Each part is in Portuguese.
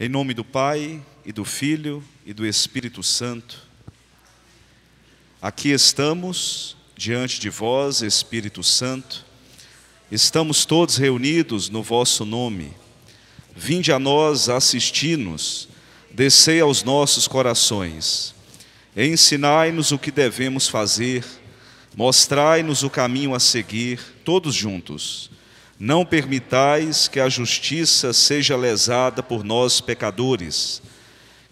Em nome do Pai, e do Filho, e do Espírito Santo. Aqui estamos, diante de vós, Espírito Santo. Estamos todos reunidos no vosso nome. Vinde a nós assisti-nos, descei aos nossos corações. Ensinai-nos o que devemos fazer, mostrai-nos o caminho a seguir, todos juntos. Não permitais que a justiça seja lesada por nós pecadores,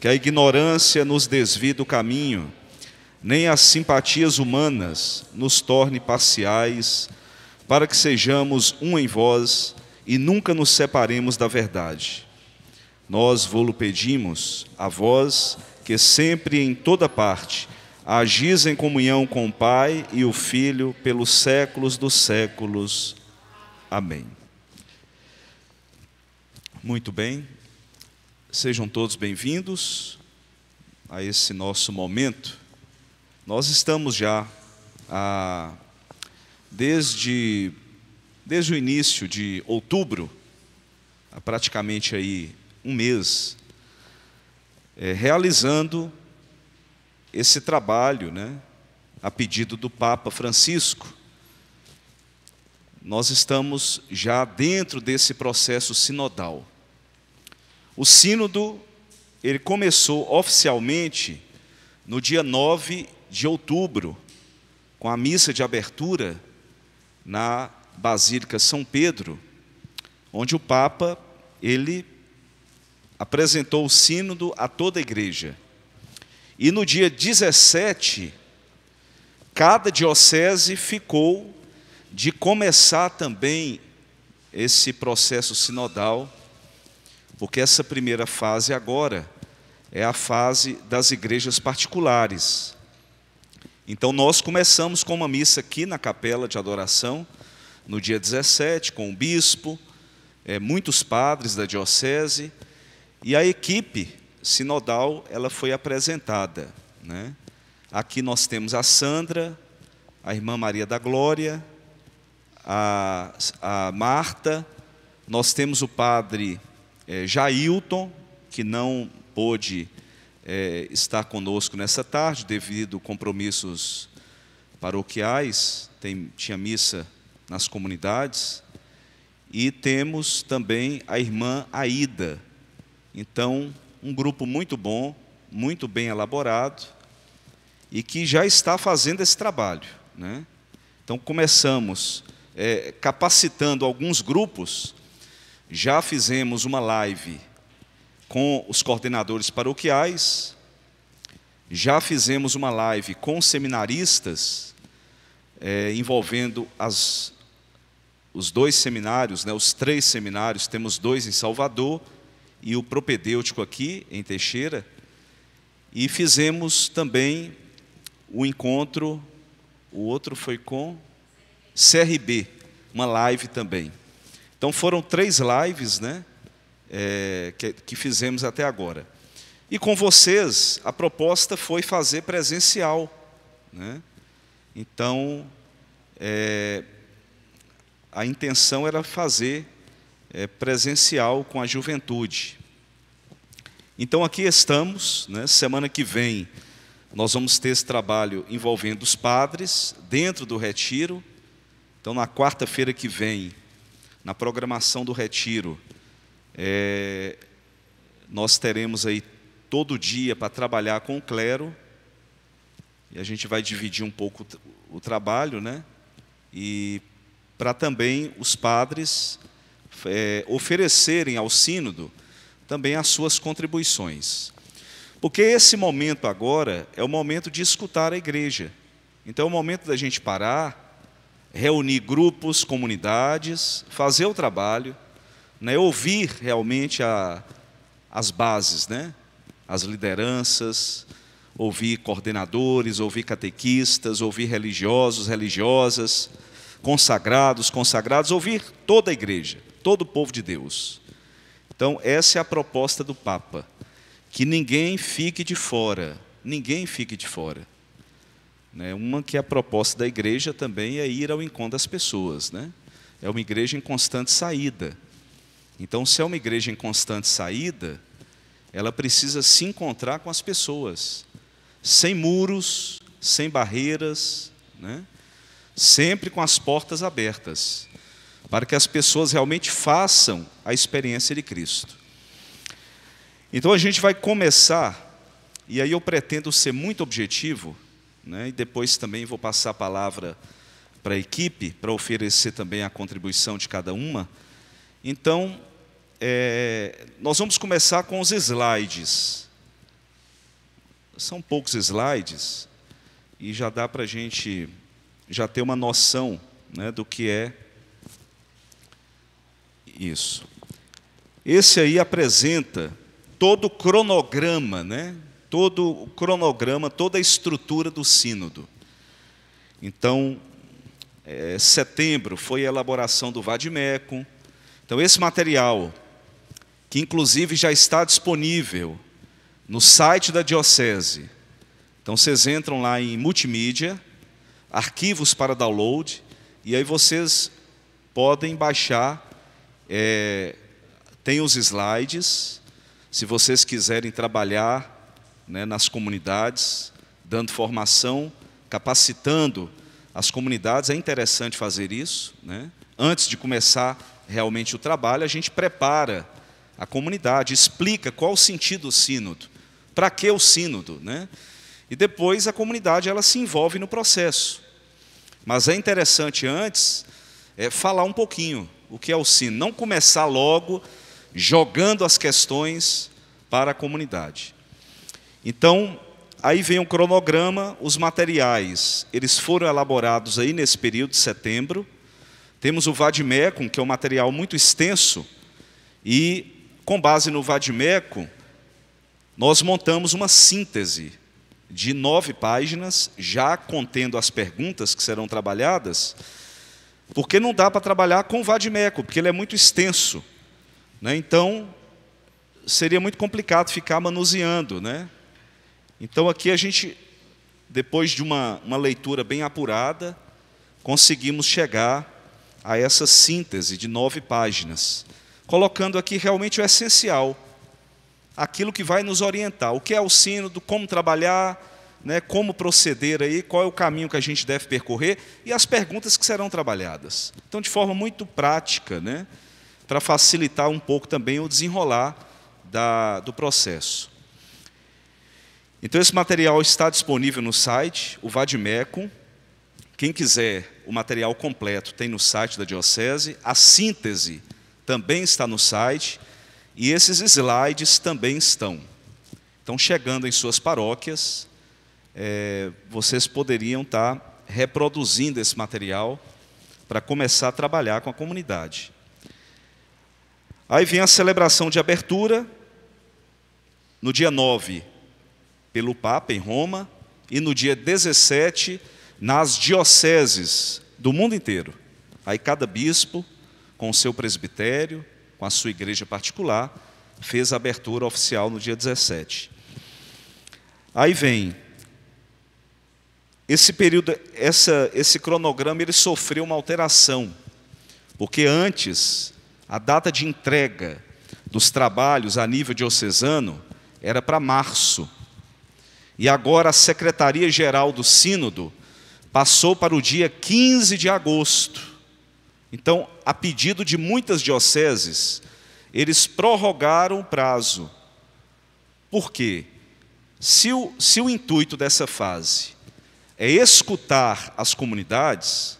que a ignorância nos desvie do caminho, nem as simpatias humanas nos torne parciais, para que sejamos um em vós e nunca nos separemos da verdade. Nós vô-lo pedimos, a vós, que sempre e em toda parte agis em comunhão com o Pai e o Filho pelos séculos dos séculos. Amém. Muito bem, sejam todos bem-vindos a esse nosso momento. Nós estamos já, desde o início de outubro, há praticamente aí um mês, realizando esse trabalho, a pedido do Papa Francisco. Nós estamos já dentro desse processo sinodal. O sínodo, ele começou oficialmente no dia 9 de outubro, com a missa de abertura na Basílica São Pedro, onde o Papa, ele apresentou o sínodo a toda a igreja. E no dia 17, cada diocese ficou de começar também esse processo sinodal, porque essa primeira fase agora é a fase das igrejas particulares. Então nós começamos com uma missa aqui na capela de adoração, no dia 17, com o bispo, muitos padres da diocese, e a equipe sinodal ela foi apresentada, Aqui nós temos a Sandra, a irmã Maria da Glória, a Marta, nós temos o padre Jailton, que não pôde estar conosco nessa tarde, devido a compromissos paroquiais, tinha missa nas comunidades, e temos também a irmã Aida. Então, um grupo muito bom, muito bem elaborado, e que já está fazendo esse trabalho, Então, começamos capacitando alguns grupos. Já fizemos uma live com os coordenadores paroquiais, já fizemos uma live com seminaristas, envolvendo os dois seminários, os 3 seminários, temos 2 em Salvador e o propedêutico aqui em Teixeira, e fizemos também o encontro, o outro foi com CRB, uma live também. Então foram 3 lives, que fizemos até agora. E com vocês, a proposta foi fazer presencial, Então, a intenção era fazer presencial com a juventude. Então aqui estamos, semana que vem nós vamos ter esse trabalho envolvendo os padres, dentro do retiro. Então na quarta-feira que vem, na programação do retiro, nós teremos aí todo dia para trabalhar com o clero, e a gente vai dividir um pouco o trabalho, e para também os padres oferecerem ao sínodo também as suas contribuições. Porque esse momento agora é o momento de escutar a igreja. Então é o momento da gente parar, reunir grupos, comunidades, fazer o trabalho, ouvir realmente as bases, as lideranças, ouvir coordenadores, ouvir catequistas, ouvir religiosos, religiosas, consagrados, ouvir toda a igreja, todo o povo de Deus. Então essa é a proposta do Papa, que ninguém fique de fora, Uma que é a proposta da igreja também é ir ao encontro das pessoas, É uma igreja em constante saída. Então, se é uma igreja em constante saída, ela precisa se encontrar com as pessoas, sem muros, sem barreiras, né? Sempre com as portas abertas, para que as pessoas realmente façam a experiência de Cristo. Então a gente vai começar, e aí eu pretendo ser muito objetivo, né? E depois também vou passar a palavra para a equipe, para oferecer também a contribuição de cada uma. Então, nós vamos começar com os slides. São poucos slides, e já dá para a gente já ter uma noção, né, do que é isso. Esse aí apresenta todo o cronograma, né? Todo o cronograma, toda a estrutura do sínodo. Então, setembro foi a elaboração do Vade-Mecum. Então, esse material, que inclusive já está disponível no site da Diocese. Então, vocês entram lá em multimídia, arquivos para download, e aí vocês podem baixar, tem os slides, se vocês quiserem trabalhar, né, nas comunidades, dando formação, capacitando as comunidades, é interessante fazer isso, né? Antes de começar realmente o trabalho, a gente prepara a comunidade, explica qual o sentido do sínodo, para que o sínodo, né? E depois a comunidade ela se envolve no processo. Mas é interessante antes falar um pouquinho o que é o sínodo, não começar logo jogando as questões para a comunidade. Então, aí vem o cronograma, os materiais, eles foram elaborados aí nesse período de setembro. Temos o Vade-Mecum, que é um material muito extenso, e com base no Vade-Mecum, nós montamos uma síntese de 9 páginas, já contendo as perguntas que serão trabalhadas, porque não dá para trabalhar com o Vade-Mecum, porque ele é muito extenso, né? Então, seria muito complicado ficar manuseando, né? Então, aqui a gente, depois de uma leitura bem apurada, conseguimos chegar a essa síntese de 9 páginas, colocando aqui realmente o essencial, aquilo que vai nos orientar, o que é o sínodo, como trabalhar, né, como proceder aí, qual é o caminho que a gente deve percorrer e as perguntas que serão trabalhadas. Então, de forma muito prática, né, para facilitar um pouco também o desenrolar do processo. Então, esse material está disponível no site, o Vade-Mecum. Quem quiser o material completo tem no site da Diocese, a síntese também está no site, e esses slides também estão. Então, chegando em suas paróquias, vocês poderiam estar reproduzindo esse material para começar a trabalhar com a comunidade. Aí vem a celebração de abertura, no dia 9, pelo Papa, em Roma, e no dia 17, nas dioceses do mundo inteiro. Aí cada bispo, com o seu presbitério, com a sua igreja particular, fez a abertura oficial no dia 17. Aí vem, esse período, esse cronograma, ele sofreu uma alteração, porque antes, a data de entrega dos trabalhos a nível diocesano era para março, e agora a Secretaria-Geral do Sínodo passou para o dia 15 de agosto. Então, a pedido de muitas dioceses, eles prorrogaram o prazo. Por quê? Se o intuito dessa fase é escutar as comunidades,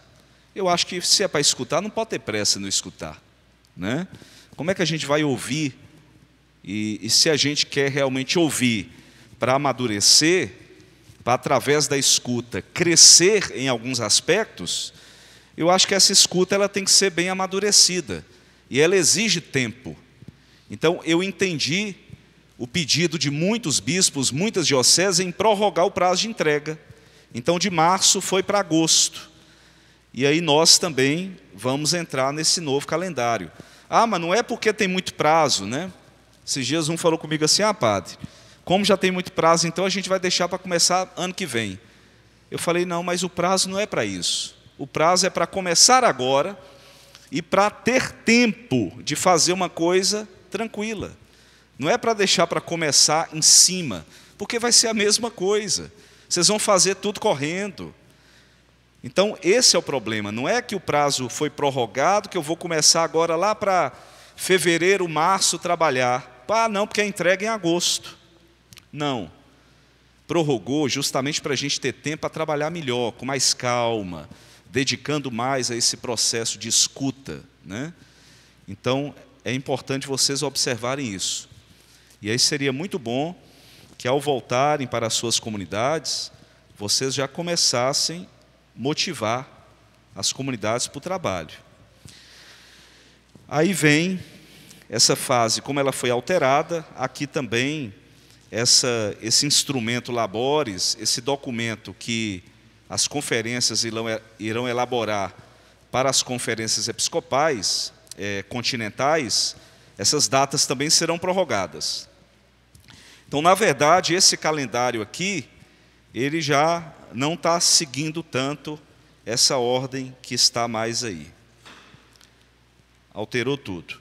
eu acho que se é para escutar, não pode ter pressa no escutar, né? Como é que a gente vai ouvir? E se a gente quer realmente ouvir para amadurecer, para através da escuta crescer em alguns aspectos, eu acho que essa escuta ela tem que ser bem amadurecida, e ela exige tempo. Então, eu entendi o pedido de muitos bispos, muitas dioceses, em prorrogar o prazo de entrega. Então, de março foi para agosto. E aí nós também vamos entrar nesse novo calendário. Ah, mas não é porque tem muito prazo, né? Esses dias um falou comigo assim, padre, como já tem muito prazo, então a gente vai deixar para começar ano que vem. Eu falei, não, mas o prazo não é para isso. O prazo é para começar agora e para ter tempo de fazer uma coisa tranquila, Não é para deixar para começar em cima, porque vai ser a mesma coisa. Vocês vão fazer tudo correndo. Então, esse é o problema. Não é que o prazo foi prorrogado, que eu vou começar agora lá para fevereiro, março, trabalhar. Ah, não, porque a entrega é em agosto. Não. Prorrogou justamente para a gente ter tempo para trabalhar melhor, com mais calma, dedicando mais a esse processo de escuta, né? Então, é importante vocês observarem isso. E aí seria muito bom que, ao voltarem para as suas comunidades, vocês já começassem a motivar as comunidades para o trabalho. Aí vem essa fase, como ela foi alterada, aqui também esse instrumento Labores, esse documento que as conferências irão elaborar para as conferências episcopais continentais, essas datas também serão prorrogadas. Então, na verdade, esse calendário aqui, ele já não está seguindo tanto essa ordem que está mais aí. Alterou tudo.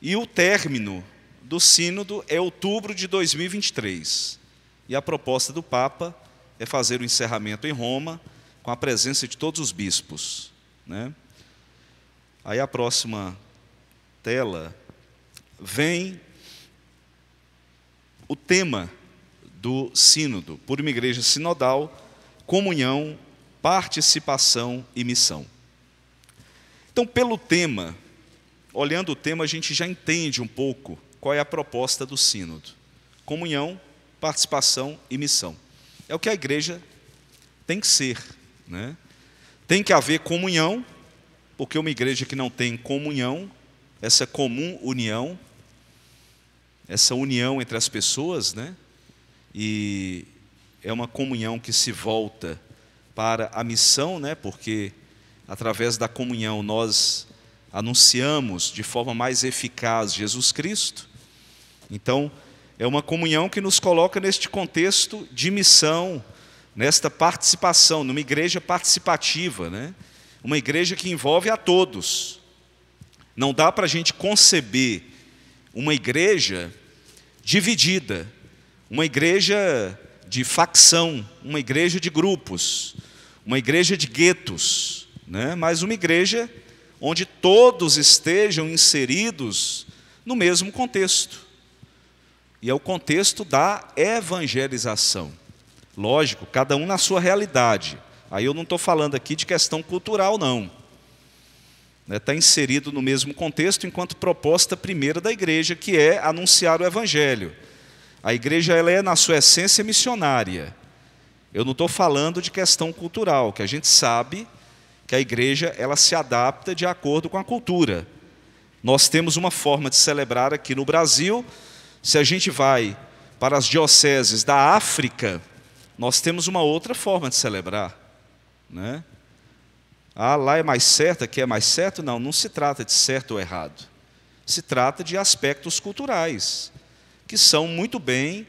E o término do sínodo é outubro de 2023. E a proposta do Papa é fazer o encerramento em Roma, com a presença de todos os bispos, né? Aí a próxima tela vem o tema do sínodo, por uma igreja sinodal, comunhão, participação e missão. Então, pelo tema, olhando o tema, a gente já entende um pouco qual é a proposta do sínodo. Comunhão, participação e missão. É o que a igreja tem que ser, né? Tem que haver comunhão, porque uma igreja que não tem comunhão, essa comum união, essa união entre as pessoas, né? E é uma comunhão que se volta para a missão, né? Porque através da comunhão nós anunciamos de forma mais eficaz Jesus Cristo. Então, é uma comunhão que nos coloca neste contexto de missão, nesta participação, numa igreja participativa, né? Uma igreja que envolve a todos. Não dá para a gente conceber uma igreja dividida, uma igreja de facção, uma igreja de grupos, uma igreja de guetos, né? Mas uma igreja onde todos estejam inseridos no mesmo contexto. E é o contexto da evangelização. Lógico, cada um na sua realidade. Aí eu não estou falando aqui de questão cultural, não. Está inserido no mesmo contexto enquanto proposta primeira da igreja, que é anunciar o evangelho. A igreja ela é, na sua essência, missionária. Eu não estou falando de questão cultural, que a gente sabe que a igreja ela se adapta de acordo com a cultura. Nós temos uma forma de celebrar aqui no Brasil. Se a gente vai para as dioceses da África, nós temos uma outra forma de celebrar, né? Ah, lá é mais certo, aqui é mais certo? Não, não se trata de certo ou errado. Se trata de aspectos culturais, que são muito bem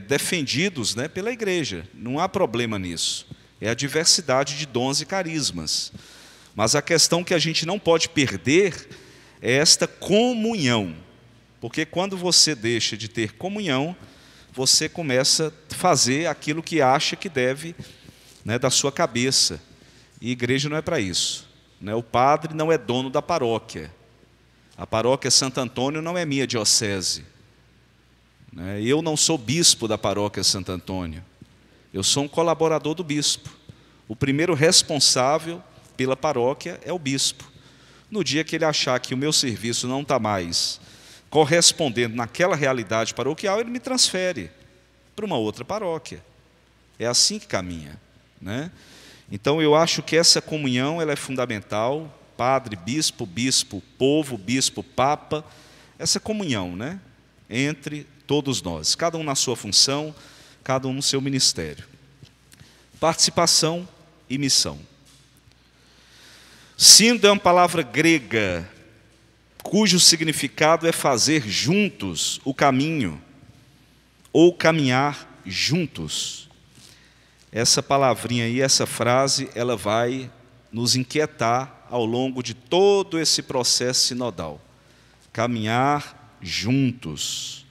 defendidos, né, pela igreja. Não há problema nisso. É a diversidade de dons e carismas. Mas a questão que a gente não pode perder é esta comunhão. Porque quando você deixa de ter comunhão, você começa a fazer aquilo que acha que deve, né, da sua cabeça. E igreja não é para isso, né? O padre não é dono da paróquia. A paróquia Santo Antônio não é minha diocese, né? Eu não sou bispo da paróquia Santo Antônio. Eu sou um colaborador do bispo. O primeiro responsável pela paróquia é o bispo. No dia que ele achar que o meu serviço não está mais correspondendo naquela realidade paroquial, ele me transfere para uma outra paróquia. É assim que caminha, né? Então eu acho que essa comunhão ela é fundamental. Padre, bispo, bispo, povo, bispo, papa, essa comunhão, né, entre todos nós, cada um na sua função, cada um no seu ministério. Participação e missão. Sínodo é uma palavra grega, cujo significado é fazer juntos o caminho, ou caminhar juntos. Essa palavrinha aí, essa frase, ela vai nos inquietar ao longo de todo esse processo sinodal. Caminhar juntos.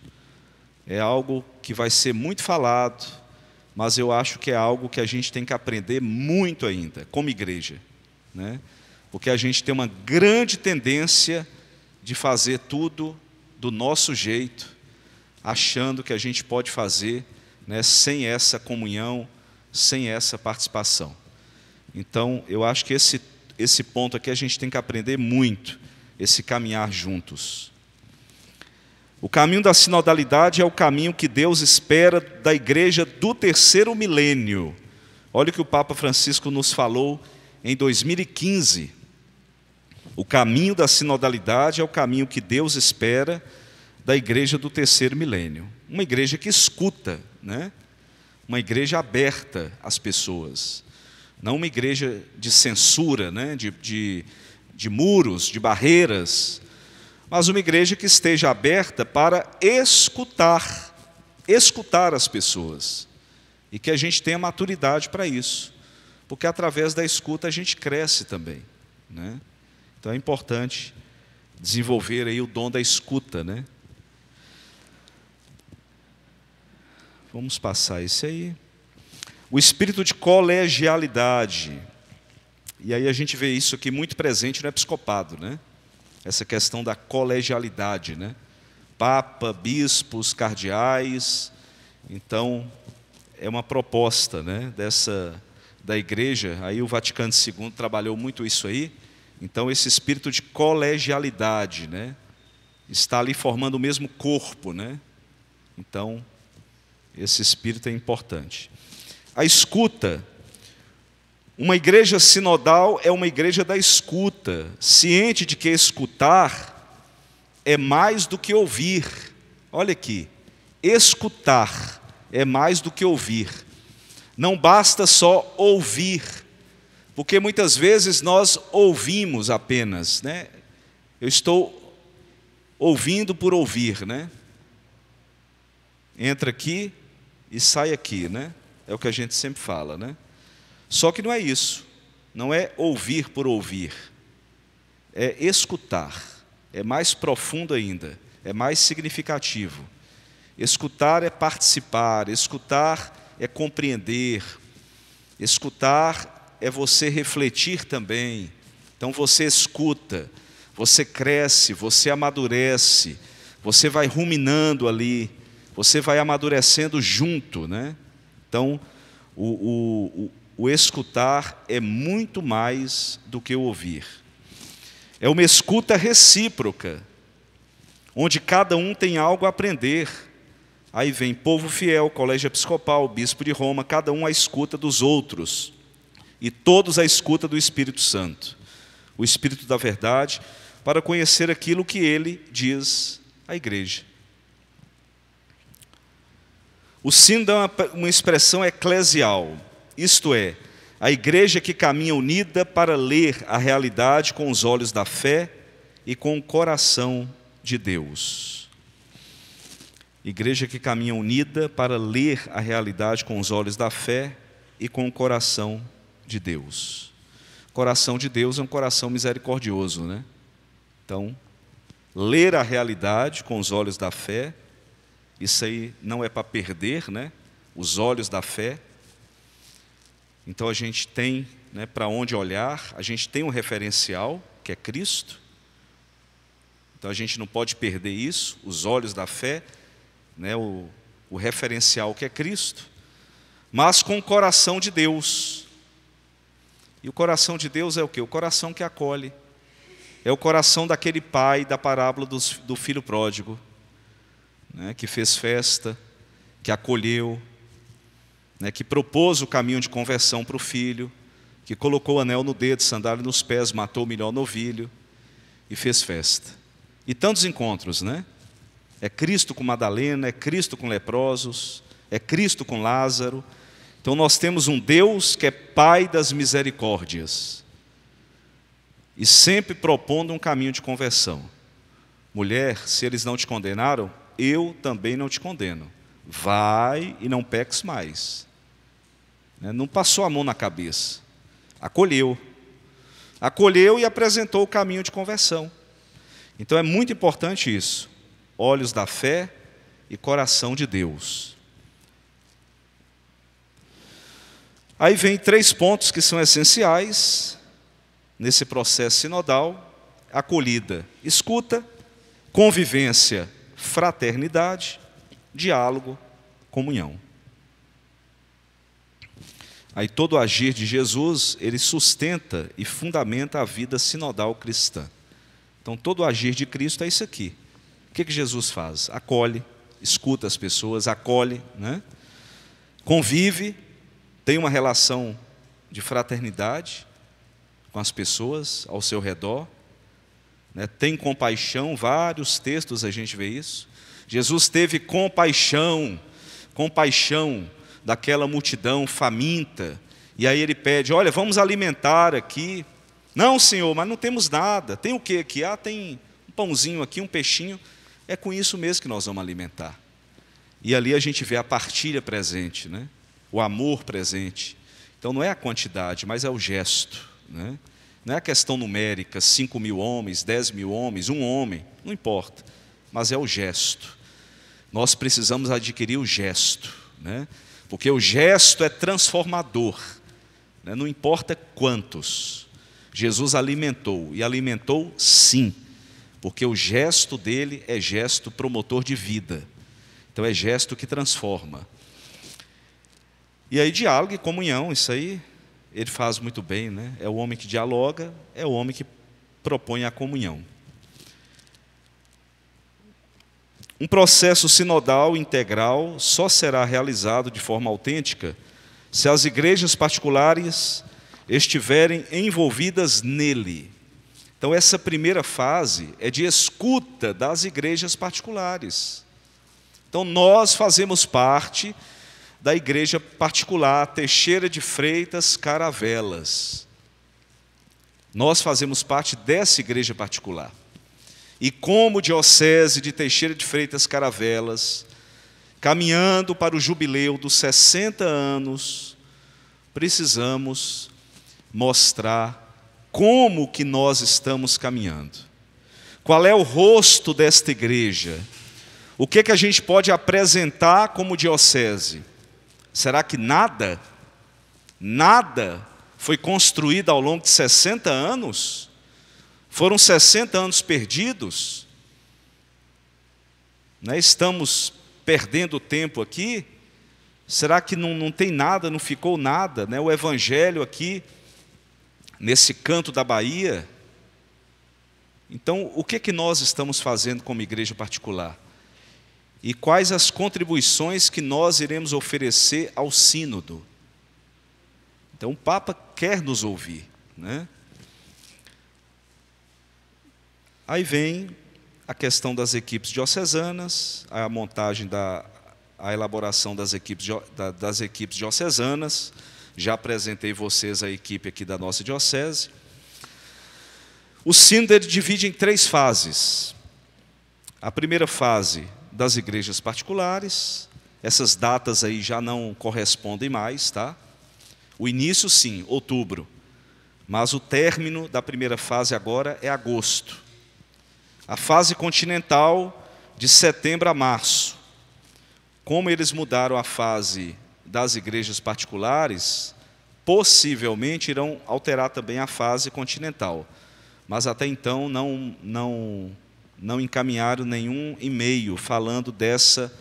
É algo que vai ser muito falado, mas eu acho que é algo que a gente tem que aprender muito ainda, como igreja, né? Porque a gente tem uma grande tendência de fazer tudo do nosso jeito, achando que a gente pode fazer, né, sem essa comunhão, sem essa participação. Então, eu acho que esse ponto aqui a gente tem que aprender muito, esse caminhar juntos. O caminho da sinodalidade é o caminho que Deus espera da igreja do terceiro milênio. Olha o que o Papa Francisco nos falou em 2015. O caminho da sinodalidade é o caminho que Deus espera da igreja do terceiro milênio. Uma igreja que escuta, né? Uma igreja aberta às pessoas. Não uma igreja de censura, né? de muros, de barreiras, mas uma igreja que esteja aberta para escutar as pessoas. E que a gente tenha maturidade para isso. Porque através da escuta a gente cresce também, né? Então é importante desenvolver aí o dom da escuta, né? Vamos passar isso aí. O espírito de colegialidade. E aí a gente vê isso aqui muito presente no episcopado, né? Essa questão da colegialidade, né? Papa, bispos, cardeais. Então, é uma proposta, né, da igreja. Aí o Vaticano II trabalhou muito isso aí. Então, esse espírito de colegialidade, né, está ali formando o mesmo corpo, né? Então, esse espírito é importante. A escuta. Uma igreja sinodal é uma igreja da escuta, ciente de que escutar é mais do que ouvir. Olha aqui, escutar é mais do que ouvir. Não basta só ouvir, porque muitas vezes nós ouvimos apenas, né? Eu estou ouvindo por ouvir, né? Entra aqui e sai aqui, né? É o que a gente sempre fala, né? Só que não é isso, não é ouvir por ouvir, é escutar, é mais profundo ainda, é mais significativo. Escutar é participar, escutar é compreender, escutar é você refletir também. Então você escuta, você cresce, você amadurece, você vai ruminando ali, você vai amadurecendo junto, né? Então, o escutar é muito mais do que o ouvir. É uma escuta recíproca, onde cada um tem algo a aprender. Aí vem povo fiel, colégio episcopal, bispo de Roma, cada um à escuta dos outros. E todos à escuta do Espírito Santo, o Espírito da verdade, para conhecer aquilo que ele diz à igreja. O sino dá uma expressão eclesial, isto é, a igreja que caminha unida para ler a realidade com os olhos da fé e com o coração de Deus. Igreja que caminha unida para ler a realidade com os olhos da fé e com o coração de Deus. O coração de Deus é um coração misericordioso, né? Então, ler a realidade com os olhos da fé, isso aí não é para perder, né? Os olhos da fé. Então a gente tem, né, para onde olhar, a gente tem um referencial, que é Cristo. Então a gente não pode perder isso, os olhos da fé, né, o referencial que é Cristo, mas com o coração de Deus. E o coração de Deus é o quê? O coração que acolhe. É o coração daquele pai da parábola do filho pródigo, né, que fez festa, que acolheu, né, que propôs o caminho de conversão para o filho, que colocou o anel no dedo, sandália nos pés, matou o melhor novilho e fez festa. E tantos encontros, né? É Cristo com Madalena, é Cristo com leprosos, é Cristo com Lázaro. Então nós temos um Deus que é Pai das misericórdias e sempre propondo um caminho de conversão. Mulher, se eles não te condenaram, eu também não te condeno. Vai e não peques mais. Não passou a mão na cabeça. Acolheu. Acolheu e apresentou o caminho de conversão. Então é muito importante isso. olhos da fé e coração de Deus. Aí vem 3 pontos que são essenciais nesse processo sinodal: acolhida, escuta, convivência, fraternidade, diálogo, comunhão. Aí todo o agir de Jesus, ele sustenta e fundamenta a vida sinodal cristã. Então todo o agir de Cristo é isso aqui. O que Jesus faz? Acolhe, escuta as pessoas, acolhe, né? Convive, tem uma relação de fraternidade com as pessoas ao seu redor, né? Tem compaixão, vários textos a gente vê isso. Jesus teve compaixão daquela multidão faminta, e aí ele pede: olha, vamos alimentar aqui. Não, Senhor, mas não temos nada. Tem o que aqui? Tem um pãozinho aqui, um peixinho. É com isso mesmo que nós vamos alimentar. E ali a gente vê a partilha presente, né? O amor presente. Então não é a quantidade, mas é o gesto, né? Não é a questão numérica, 5.000 homens, 10.000 homens, um homem, não importa, mas é o gesto. Nós precisamos adquirir o gesto, né? Porque o gesto é transformador, né? Não importa quantos. Jesus alimentou, e alimentou sim, porque o gesto dele é gesto promotor de vida. Então é gesto que transforma. E aí diálogo e comunhão, isso aí ele faz muito bem, né? É o homem que dialoga, é o homem que propõe a comunhão. Um processo sinodal integral só será realizado de forma autêntica se as igrejas particulares estiverem envolvidas nele. Então essa primeira fase é de escuta das igrejas particulares. Então nós fazemos parte da igreja particular Teixeira de Freitas Caravelas. Nós fazemos parte dessa igreja particular. E como diocese de Teixeira de Freitas Caravelas, caminhando para o jubileu dos 60 anos, precisamos mostrar como que nós estamos caminhando. Qual é o rosto desta igreja? O que a gente pode apresentar como diocese? Será que nada foi construído ao longo de 60 anos? Foram 60 anos perdidos? Né? Estamos perdendo tempo aqui? Será que não tem nada, não ficou nada? Né? O Evangelho aqui, nesse canto da Bahia. Então, o que nós estamos fazendo como igreja particular? E quais as contribuições que nós iremos oferecer ao sínodo? Então o Papa quer nos ouvir, né? Aí vem a questão das equipes diocesanas, a montagem a elaboração das equipes diocesanas. Já apresentei vocês a equipe aqui da nossa diocese. O sínodo ele divide em 3 fases. A primeira fase das igrejas particulares, essas datas aí já não correspondem mais, tá? O início sim, outubro, mas o término da primeira fase agora é agosto. A fase continental de setembro a março. Como eles mudaram a fase das igrejas particulares, possivelmente irão alterar também a fase continental, mas até então não encaminharam nenhum e-mail falando dessa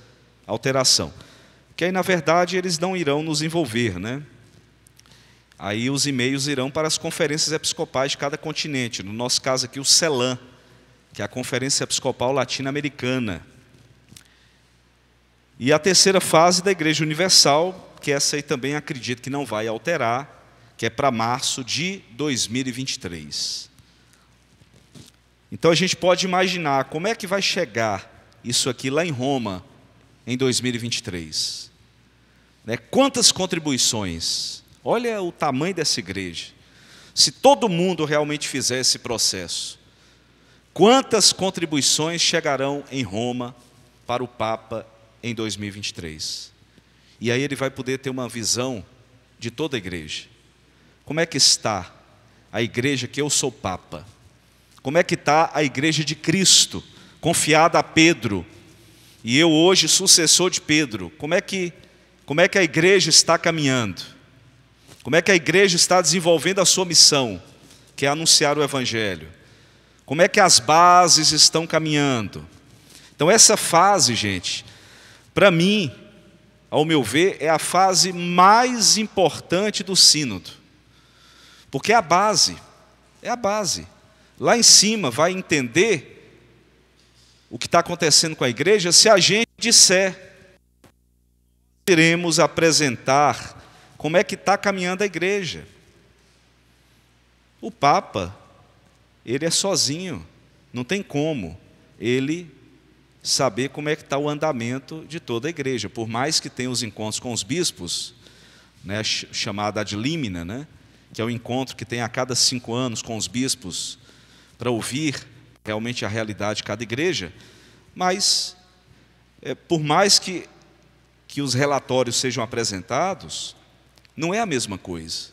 alteração. Que aí, na verdade, eles não irão nos envolver, né? Aí os e-mails irão para as conferências episcopais de cada continente. No nosso caso aqui, o CELAM, que é a Conferência Episcopal Latino-Americana. E a terceira fase da Igreja Universal, que essa aí também acredito que não vai alterar, que é para março de 2023. Então a gente pode imaginar como é que vai chegar isso aqui lá em Roma em 2023. Né? Quantas contribuições? Olha o tamanho dessa igreja. Se todo mundo realmente fizer esse processo, quantas contribuições chegarão em Roma para o Papa em 2023? E aí ele vai poder ter uma visão de toda a igreja. Como é que está a igreja que eu sou Papa? Como é que está a igreja de Cristo? confiada a Pedro, e eu hoje sucessor de Pedro. Como é que a igreja está caminhando? Como é que a igreja está desenvolvendo a sua missão, que é anunciar o Evangelho? Como é que as bases estão caminhando? Então essa fase, gente, para mim, ao meu ver, é a fase mais importante do sínodo. Porque é a base. Lá em cima vai entender o que está acontecendo com a igreja se a gente disser. Iremos apresentar como é que está caminhando a igreja. O Papa, ele é sozinho, não tem como ele saber como é que está o andamento de toda a igreja. Por mais que tenha os encontros com os bispos, né, chamada ad limina, né, que é o encontro que tem a cada 5 anos com os bispos, para ouvir realmente a realidade de cada igreja, mas por mais que os relatórios sejam apresentados, não é a mesma coisa.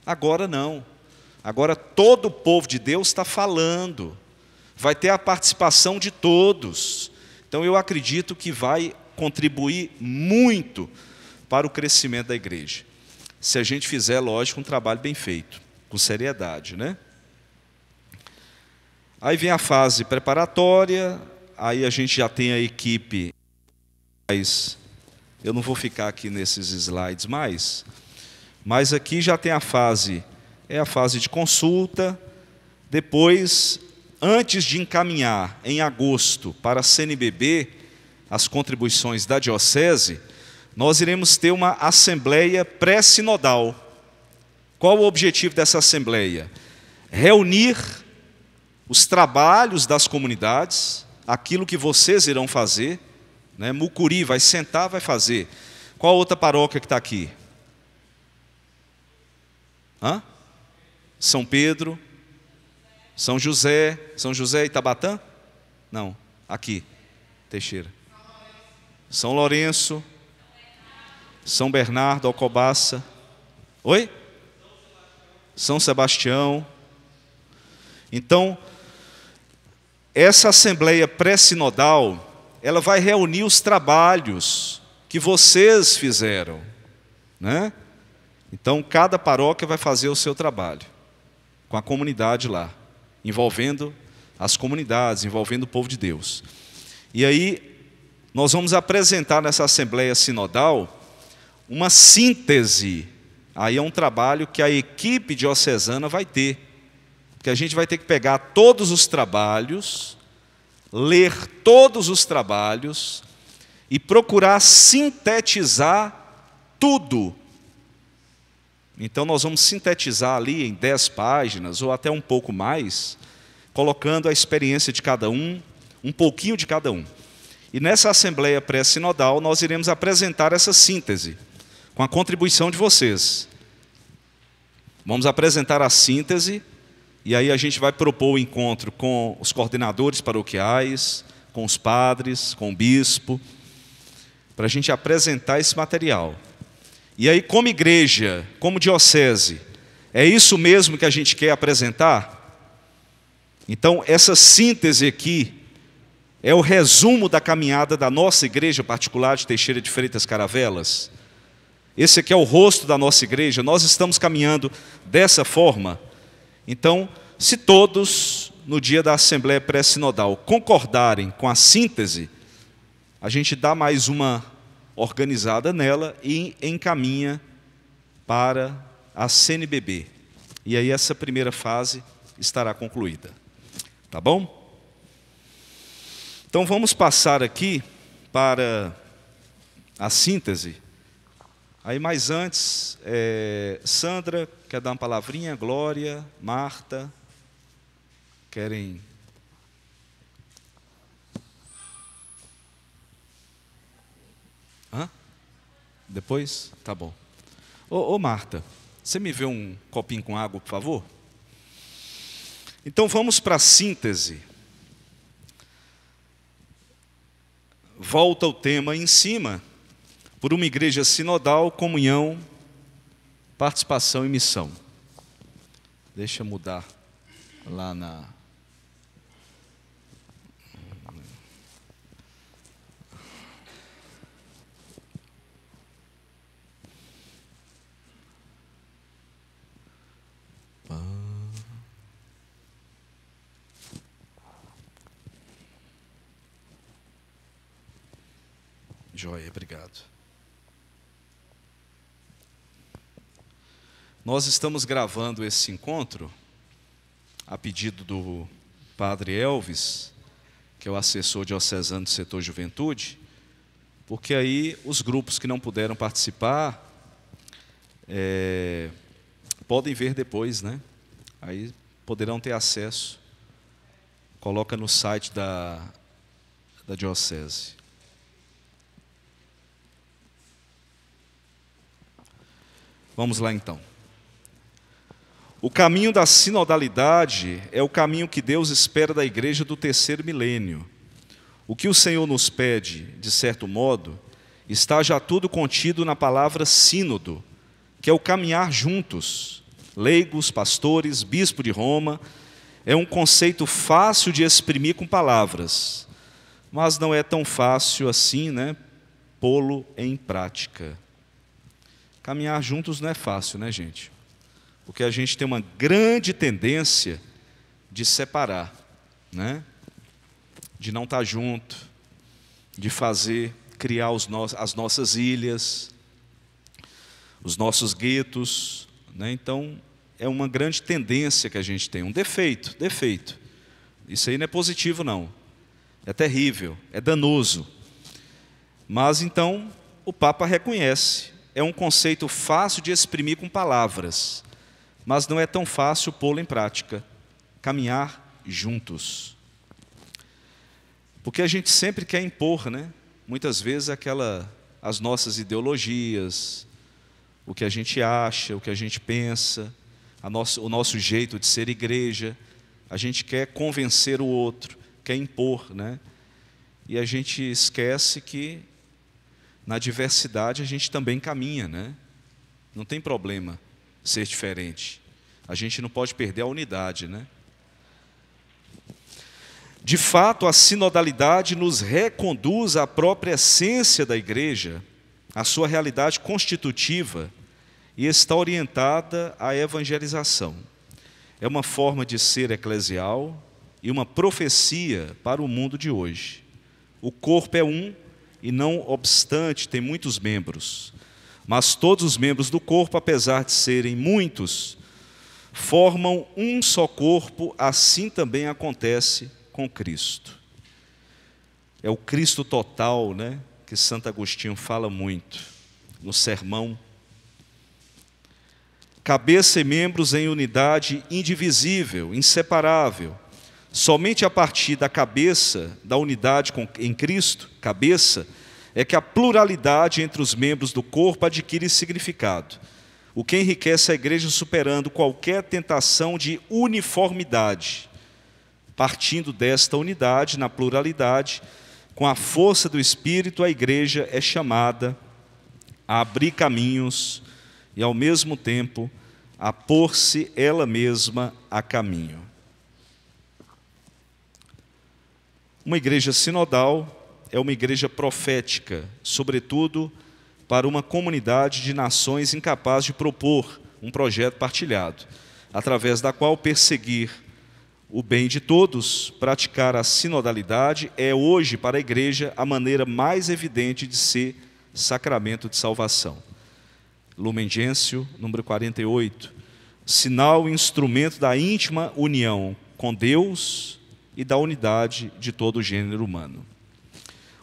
Agora não. Agora todo o povo de Deus está falando, vai ter a participação de todos. Então eu acredito que vai contribuir muito para o crescimento da igreja. Se a gente fizer, lógico, um trabalho bem feito, com seriedade, né? Aí vem a fase preparatória, aí a gente já tem a equipe, mas eu não vou ficar aqui nesses slides mais, mas aqui já tem a fase de consulta. Depois, antes de encaminhar em agosto para a CNBB as contribuições da diocese, nós iremos ter uma assembleia pré-sinodal. Qual o objetivo dessa assembleia? Reunir os trabalhos das comunidades, aquilo que vocês irão fazer, né? Mucuri vai sentar, vai fazer. Qual outra paróquia que está aqui? São Pedro, São José e Itabatã? Não, aqui, Teixeira. São Lourenço, São Bernardo, Alcobaça. Oi? São Sebastião. Então, essa assembleia pré-sinodal, ela vai reunir os trabalhos que vocês fizeram, né? Então, cada paróquia vai fazer o seu trabalho, com a comunidade lá, envolvendo as comunidades, envolvendo o povo de Deus. E aí, nós vamos apresentar nessa assembleia sinodal uma síntese. Aí é um trabalho que a equipe diocesana vai ter, porque a gente vai ter que pegar todos os trabalhos, ler todos os trabalhos e procurar sintetizar tudo. Então nós vamos sintetizar ali em 10 páginas ou até um pouco mais, colocando a experiência de cada um pouquinho de cada um. E nessa assembleia pré-sinodal nós iremos apresentar essa síntese, com a contribuição de vocês. Vamos apresentar a síntese, e aí a gente vai propor o encontro com os coordenadores paroquiais, com os padres, com o bispo, para a gente apresentar esse material. E aí, como igreja, como diocese, é isso mesmo que a gente quer apresentar? Então, essa síntese aqui é o resumo da caminhada da nossa igreja particular de Teixeira de Freitas Caravelas. Esse aqui é o rosto da nossa igreja, nós estamos caminhando dessa forma. Então, se todos, no dia da Assembleia Pré-Sinodal, concordarem com a síntese, a gente dá mais uma organizada nela e encaminha para a CNBB. E aí essa primeira fase estará concluída. Tá bom? Então vamos passar aqui para a síntese. Aí mais antes, Sandra quer dar uma palavrinha, Glória, Marta, querem... Depois? Tá bom. Ô Marta, você me vê um copinho com água, por favor? Então vamos para a síntese. Volta o tema em cima, por uma igreja sinodal, comunhão, participação e missão. Deixa eu mudar lá na... Joia, obrigado. Nós estamos gravando esse encontro a pedido do Padre Elvis, que é o assessor diocesano do setor juventude, porque aí os grupos que não puderam participar podem ver depois, né? Aí poderão ter acesso. Coloca no site da diocese. Vamos lá então. O caminho da sinodalidade é o caminho que Deus espera da igreja do terceiro milênio. O que o Senhor nos pede, de certo modo, está já tudo contido na palavra sínodo, que é o caminhar juntos. Leigos, pastores, bispo de Roma, é um conceito fácil de exprimir com palavras, mas não é tão fácil assim, né, pô-lo em prática. Caminhar juntos não é fácil, né, gente? Porque a gente tem uma grande tendência de separar, né? De não estar junto, de criar as nossas ilhas, os nossos guetos, né? Então, é uma grande tendência que a gente tem, um defeito. Isso aí não é positivo, não. É terrível, é danoso. Mas, então, o Papa reconhece. É um conceito fácil de exprimir com palavras, mas não é tão fácil pô-lo em prática. Caminhar juntos. Porque a gente sempre quer impor, né? Muitas vezes as nossas ideologias, o que a gente acha, o que a gente pensa, o nosso jeito de ser igreja. A gente quer convencer o outro, quer impor, né? E a gente esquece que na diversidade a gente também caminha, né? Não tem problema ser diferente. A gente não pode perder a unidade, né? De fato, a sinodalidade nos reconduz à própria essência da igreja, à sua realidade constitutiva, e está orientada à evangelização. É uma forma de ser eclesial e uma profecia para o mundo de hoje. O corpo é um e, não obstante, tem muitos membros. Mas todos os membros do corpo, apesar de serem muitos, formam um só corpo, assim também acontece com Cristo. É o Cristo total, né, que Santo Agostinho fala muito no sermão. Cabeça e membros em unidade indivisível, inseparável. Somente a partir da cabeça, da unidade em Cristo, cabeça, é que a pluralidade entre os membros do corpo adquire significado, o que enriquece a igreja superando qualquer tentação de uniformidade. Partindo desta unidade, na pluralidade, com a força do Espírito, a igreja é chamada a abrir caminhos e, ao mesmo tempo, a pôr-se ela mesma a caminho. Uma igreja sinodal é uma igreja profética, sobretudo para uma comunidade de nações incapaz de propor um projeto partilhado, através da qual perseguir o bem de todos. Praticar a sinodalidade é hoje para a igreja a maneira mais evidente de ser sacramento de salvação. Lumen Gentium, número 48, sinal e instrumento da íntima união com Deus e da unidade de todo o gênero humano.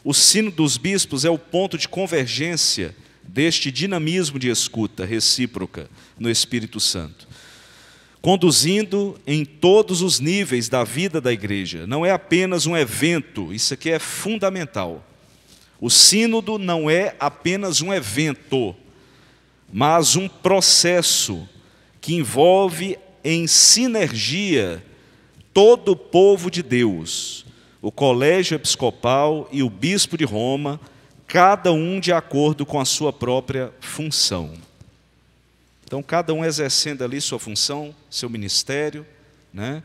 O sino dos bispos é o ponto de convergência deste dinamismo de escuta recíproca no Espírito Santo, conduzindo em todos os níveis da vida da igreja. Não é apenas um evento, isso aqui é fundamental. O sínodo não é apenas um evento, mas um processo que envolve em sinergia todo o povo de Deus, o colégio episcopal e o bispo de Roma, cada um de acordo com a sua própria função. Então, cada um exercendo ali sua função, seu ministério, né?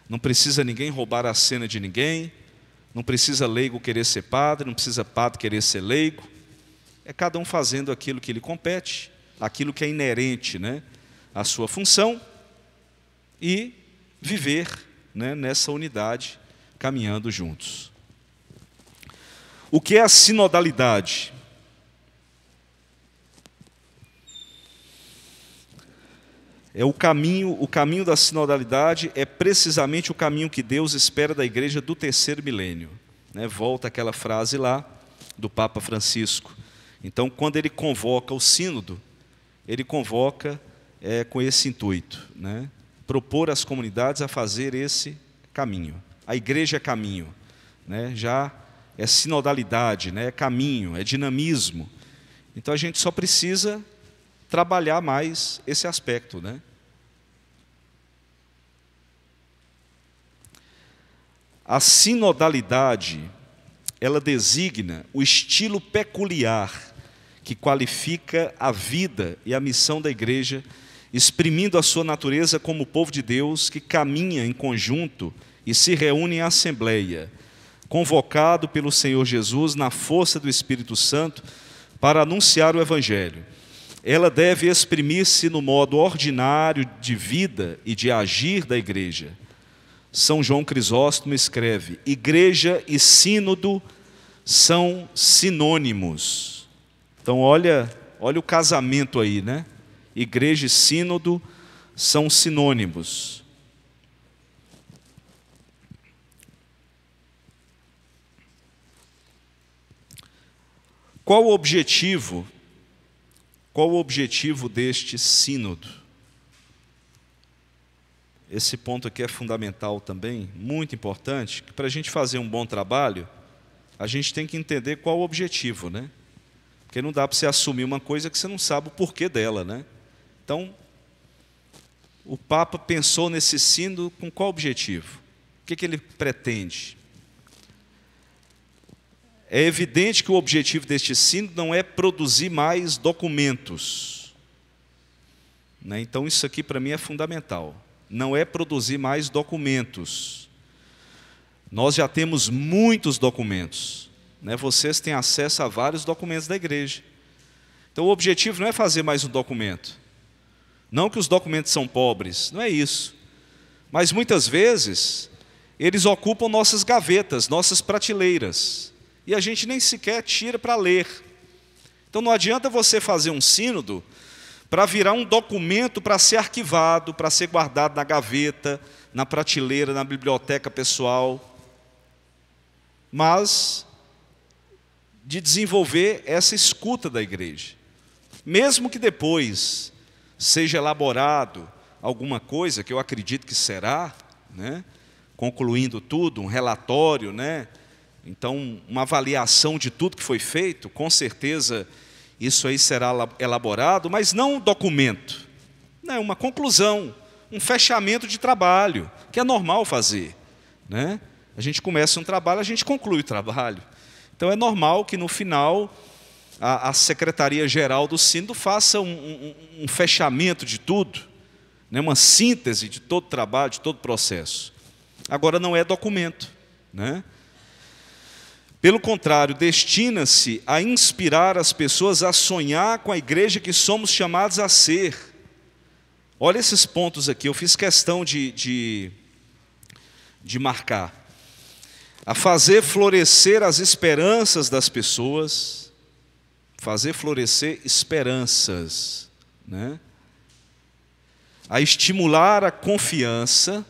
Não precisa ninguém roubar a cena de ninguém, não precisa leigo querer ser padre, não precisa padre querer ser leigo. É cada um fazendo aquilo que lhe compete, aquilo que é inerente, né, à sua função, e viver, né, nessa unidade, caminhando juntos. O que é a sinodalidade? O caminho da sinodalidade é precisamente o caminho que Deus espera da igreja do terceiro milênio. Né? Volta aquela frase lá do Papa Francisco. Então, quando ele convoca o sínodo, ele convoca com esse intuito, né? Propor às comunidades a fazer esse caminho. A igreja é caminho, né? Já é sinodalidade, né? É caminho, é dinamismo. Então a gente só precisa trabalhar mais esse aspecto, né? A sinodalidade, ela designa o estilo peculiar que qualifica a vida e a missão da igreja, exprimindo a sua natureza como povo de Deus que caminha em conjunto e se reúne em assembleia, convocado pelo Senhor Jesus na força do Espírito Santo para anunciar o Evangelho. Ela deve exprimir-se no modo ordinário de vida e de agir da igreja. São João Crisóstomo escreve: igreja e sínodo são sinônimos. Então olha o casamento aí, né? Igreja e sínodo são sinônimos. Qual o objetivo deste sínodo? Esse ponto aqui é fundamental também, muito importante, que para a gente fazer um bom trabalho, a gente tem que entender qual o objetivo, né? Porque não dá para você assumir uma coisa que você não sabe o porquê dela, né? Então, o Papa pensou nesse sínodo com qual objetivo? O que ele pretende? É evidente que o objetivo deste sínodo não é produzir mais documentos, né? Então, isso aqui para mim é fundamental. Não é produzir mais documentos. Nós já temos muitos documentos, né? Vocês têm acesso a vários documentos da igreja. Então, o objetivo não é fazer mais um documento. Não que os documentos são pobres, não é isso. Mas muitas vezes, eles ocupam nossas gavetas, nossas prateleiras. E a gente nem sequer tira para ler. Então não adianta você fazer um sínodo para virar um documento para ser arquivado, para ser guardado na gaveta, na prateleira, na biblioteca pessoal. Mas de desenvolver essa escuta da igreja. Mesmo que depois seja elaborado alguma coisa, que eu acredito que será, né? Concluindo tudo, um relatório, né? Então, uma avaliação de tudo que foi feito, com certeza isso aí será elaborado, mas não um documento, né? Uma conclusão, um fechamento de trabalho, que é normal fazer, né? A gente começa um trabalho, a gente conclui o trabalho. Então, é normal que no final a Secretaria-Geral do Sínodo faça um fechamento de tudo, né? Uma síntese de todo o trabalho, de todo o processo. Agora, não é documento, né? Pelo contrário, destina-se a inspirar as pessoas a sonhar com a igreja que somos chamados a ser. Olha esses pontos aqui, eu fiz questão de marcar. A fazer florescer as esperanças das pessoas, fazer florescer esperanças, né? A estimular a confiança.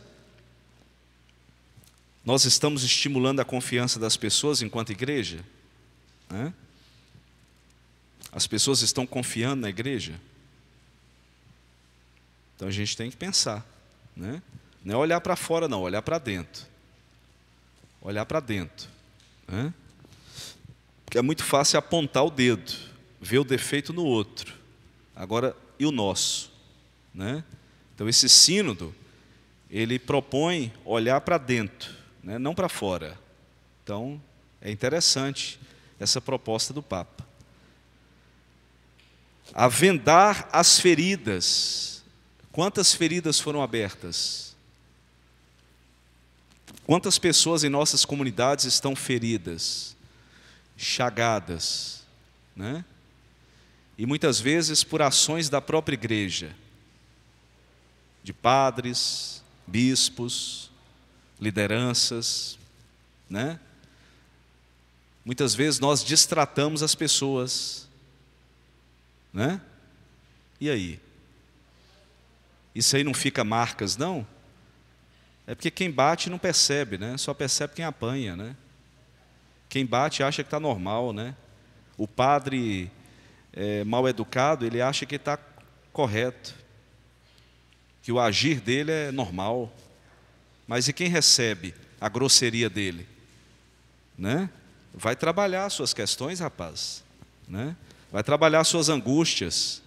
Nós estamos estimulando a confiança das pessoas enquanto igreja, né? As pessoas estão confiando na igreja. Então a gente tem que pensar, né? Não é olhar para fora, não, olhar para dentro. Olhar para dentro, né? Porque é muito fácil apontar o dedo, ver o defeito no outro. Agora, e o nosso, né? Então esse sínodo, ele propõe olhar para dentro, né? Não para fora. Então, é interessante essa proposta do Papa. A vendar as feridas. Quantas feridas foram abertas? Quantas pessoas em nossas comunidades estão feridas, chagadas, né? E muitas vezes por ações da própria igreja, de padres, bispos, lideranças, né? Muitas vezes nós distratamos as pessoas, né? E aí? Isso aí não fica marcas, não? É porque quem bate não percebe, né? Só percebe quem apanha, né? Quem bate acha que está normal, né? O padre mal educado, ele acha que está correto, que o agir dele é normal. Mas e quem recebe a grosseria dele? Né? Vai trabalhar suas questões, rapaz. Né? Vai trabalhar suas angústias.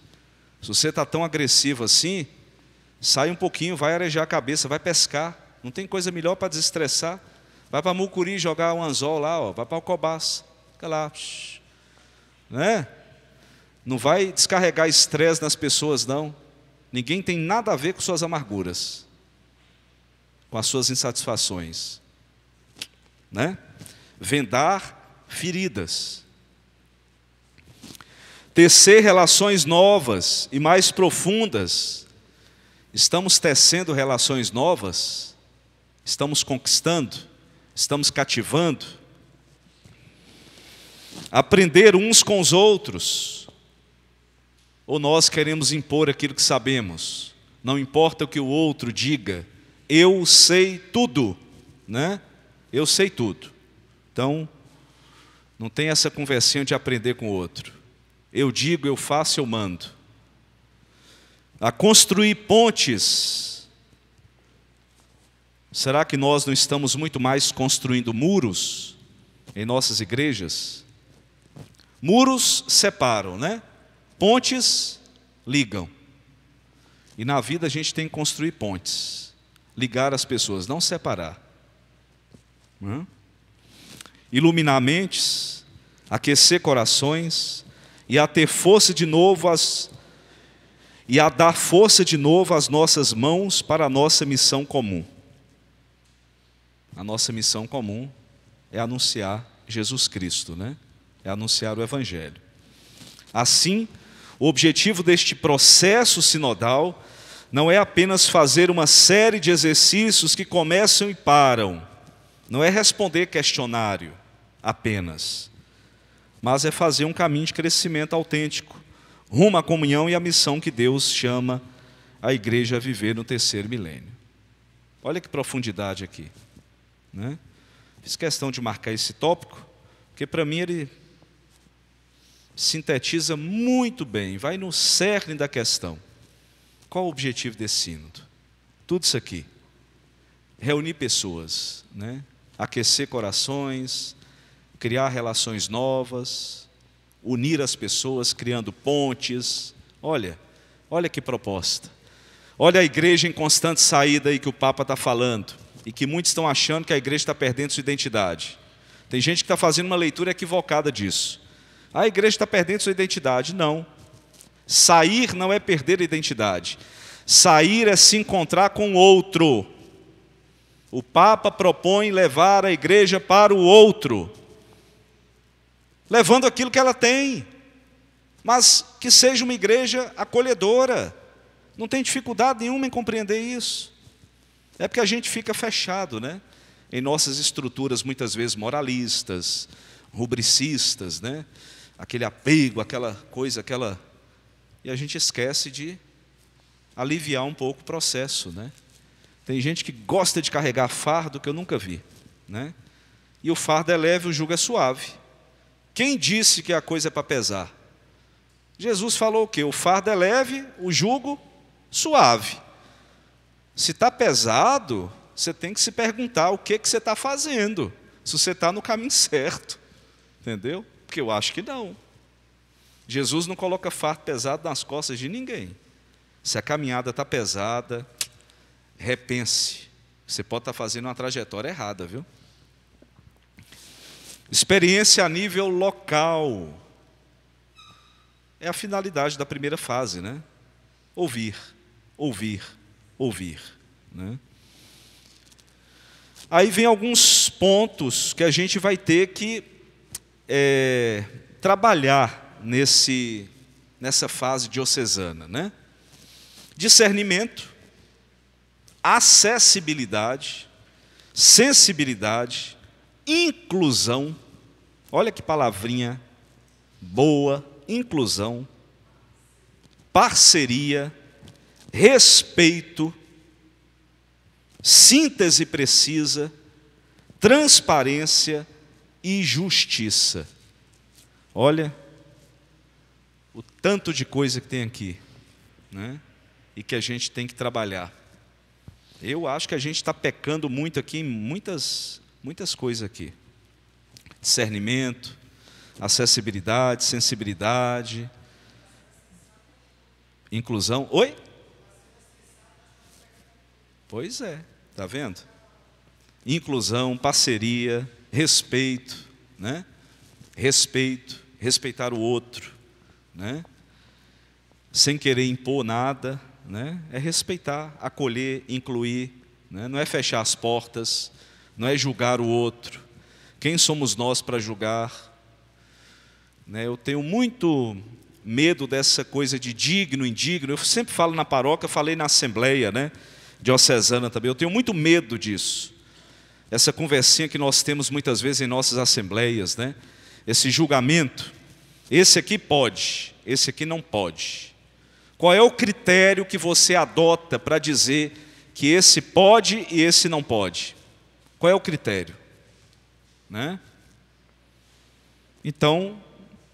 Se você está tão agressivo assim, sai um pouquinho, vai arejar a cabeça, vai pescar. Não tem coisa melhor para desestressar. Vai para Mucuri jogar um anzol lá, ó, vai para o Alcobaça. Fica lá. Né? Não vai descarregar estresse nas pessoas, não. Ninguém tem nada a ver com suas amarguras, com as suas insatisfações. Né? Vendar feridas. Tecer relações novas e mais profundas. Estamos tecendo relações novas? Estamos conquistando? Estamos cativando? Aprender uns com os outros. Ou nós queremos impor aquilo que sabemos? Não importa o que o outro diga, eu sei tudo, né? Eu sei tudo. Então, não tem essa conversinha de aprender com o outro. Eu digo, eu faço, eu mando. A construir pontes. Será que nós não estamos muito mais construindo muros em nossas igrejas? Muros separam, né? Pontes ligam. E na vida a gente tem que construir pontes. Ligar as pessoas, não separar. Iluminar mentes, aquecer corações e a ter força de novo e a dar força de novo às nossas mãos para a nossa missão comum. A nossa missão comum é anunciar Jesus Cristo, né? É anunciar o Evangelho. Assim, o objetivo deste processo sinodal não é apenas fazer uma série de exercícios que começam e param. Não é responder questionário apenas, mas é fazer um caminho de crescimento autêntico, rumo à comunhão e à missão que Deus chama a igreja a viver no terceiro milênio. Olha que profundidade aqui, né? Fiz questão de marcar esse tópico, porque para mim ele sintetiza muito bem, vai no cerne da questão. Qual o objetivo desse sínodo? Tudo isso aqui. Reunir pessoas, né? Aquecer corações, criar relações novas, unir as pessoas, criando pontes. Olha que proposta. Olha a igreja em constante saída aí que o Papa está falando, e que muitos estão achando que a igreja está perdendo sua identidade. Tem gente que está fazendo uma leitura equivocada disso. A igreja está perdendo sua identidade. Não. Sair não é perder a identidade. Sair é se encontrar com o outro. O Papa propõe levar a igreja para o outro, levando aquilo que ela tem, mas que seja uma igreja acolhedora. Não tem dificuldade nenhuma em compreender isso. É porque a gente fica fechado, né? Em nossas estruturas muitas vezes moralistas, rubricistas, né? Aquele apego, aquela coisa, e a gente esquece de aliviar um pouco o processo, né? Tem gente que gosta de carregar fardo que eu nunca vi, né? E o fardo é leve, o jugo é suave. Quem disse que a coisa é para pesar? Jesus falou o quê? O fardo é leve, o jugo suave. Se está pesado, você tem que se perguntar o que você está fazendo, se você está no caminho certo, entendeu? Porque eu acho que não. Jesus não coloca fardo pesado nas costas de ninguém. Se a caminhada está pesada, repense. Você pode estar fazendo uma trajetória errada, viu? Experiência a nível local. É a finalidade da primeira fase, né? Ouvir, ouvir, ouvir, né? Aí vem alguns pontos que a gente vai ter que trabalhar nessa fase diocesana, né? Discernimento, acessibilidade, sensibilidade, inclusão. Olha que palavrinha boa, inclusão, parceria, respeito, síntese precisa, transparência e justiça. Olha o tanto de coisa que tem aqui, né? E que a gente tem que trabalhar. Eu acho que a gente está pecando muito aqui em muitas coisas aqui. Discernimento, acessibilidade, sensibilidade, inclusão. Oi? Pois é, está vendo? Inclusão, parceria, respeito, né? Respeito, respeitar o outro, né? Sem querer impor nada, né? É respeitar, acolher, incluir, né? Não é fechar as portas, não é julgar o outro. Quem somos nós para julgar? Né? Eu tenho muito medo dessa coisa de digno, indigno. Eu sempre falo na paróquia, falei na assembleia, né? Diocesana também. Eu tenho muito medo disso. Essa conversinha que nós temos muitas vezes em nossas assembleias, né? Esse julgamento. Esse aqui pode, esse aqui não pode. Qual é o critério que você adota para dizer que esse pode e esse não pode? Qual é o critério? Né? Então,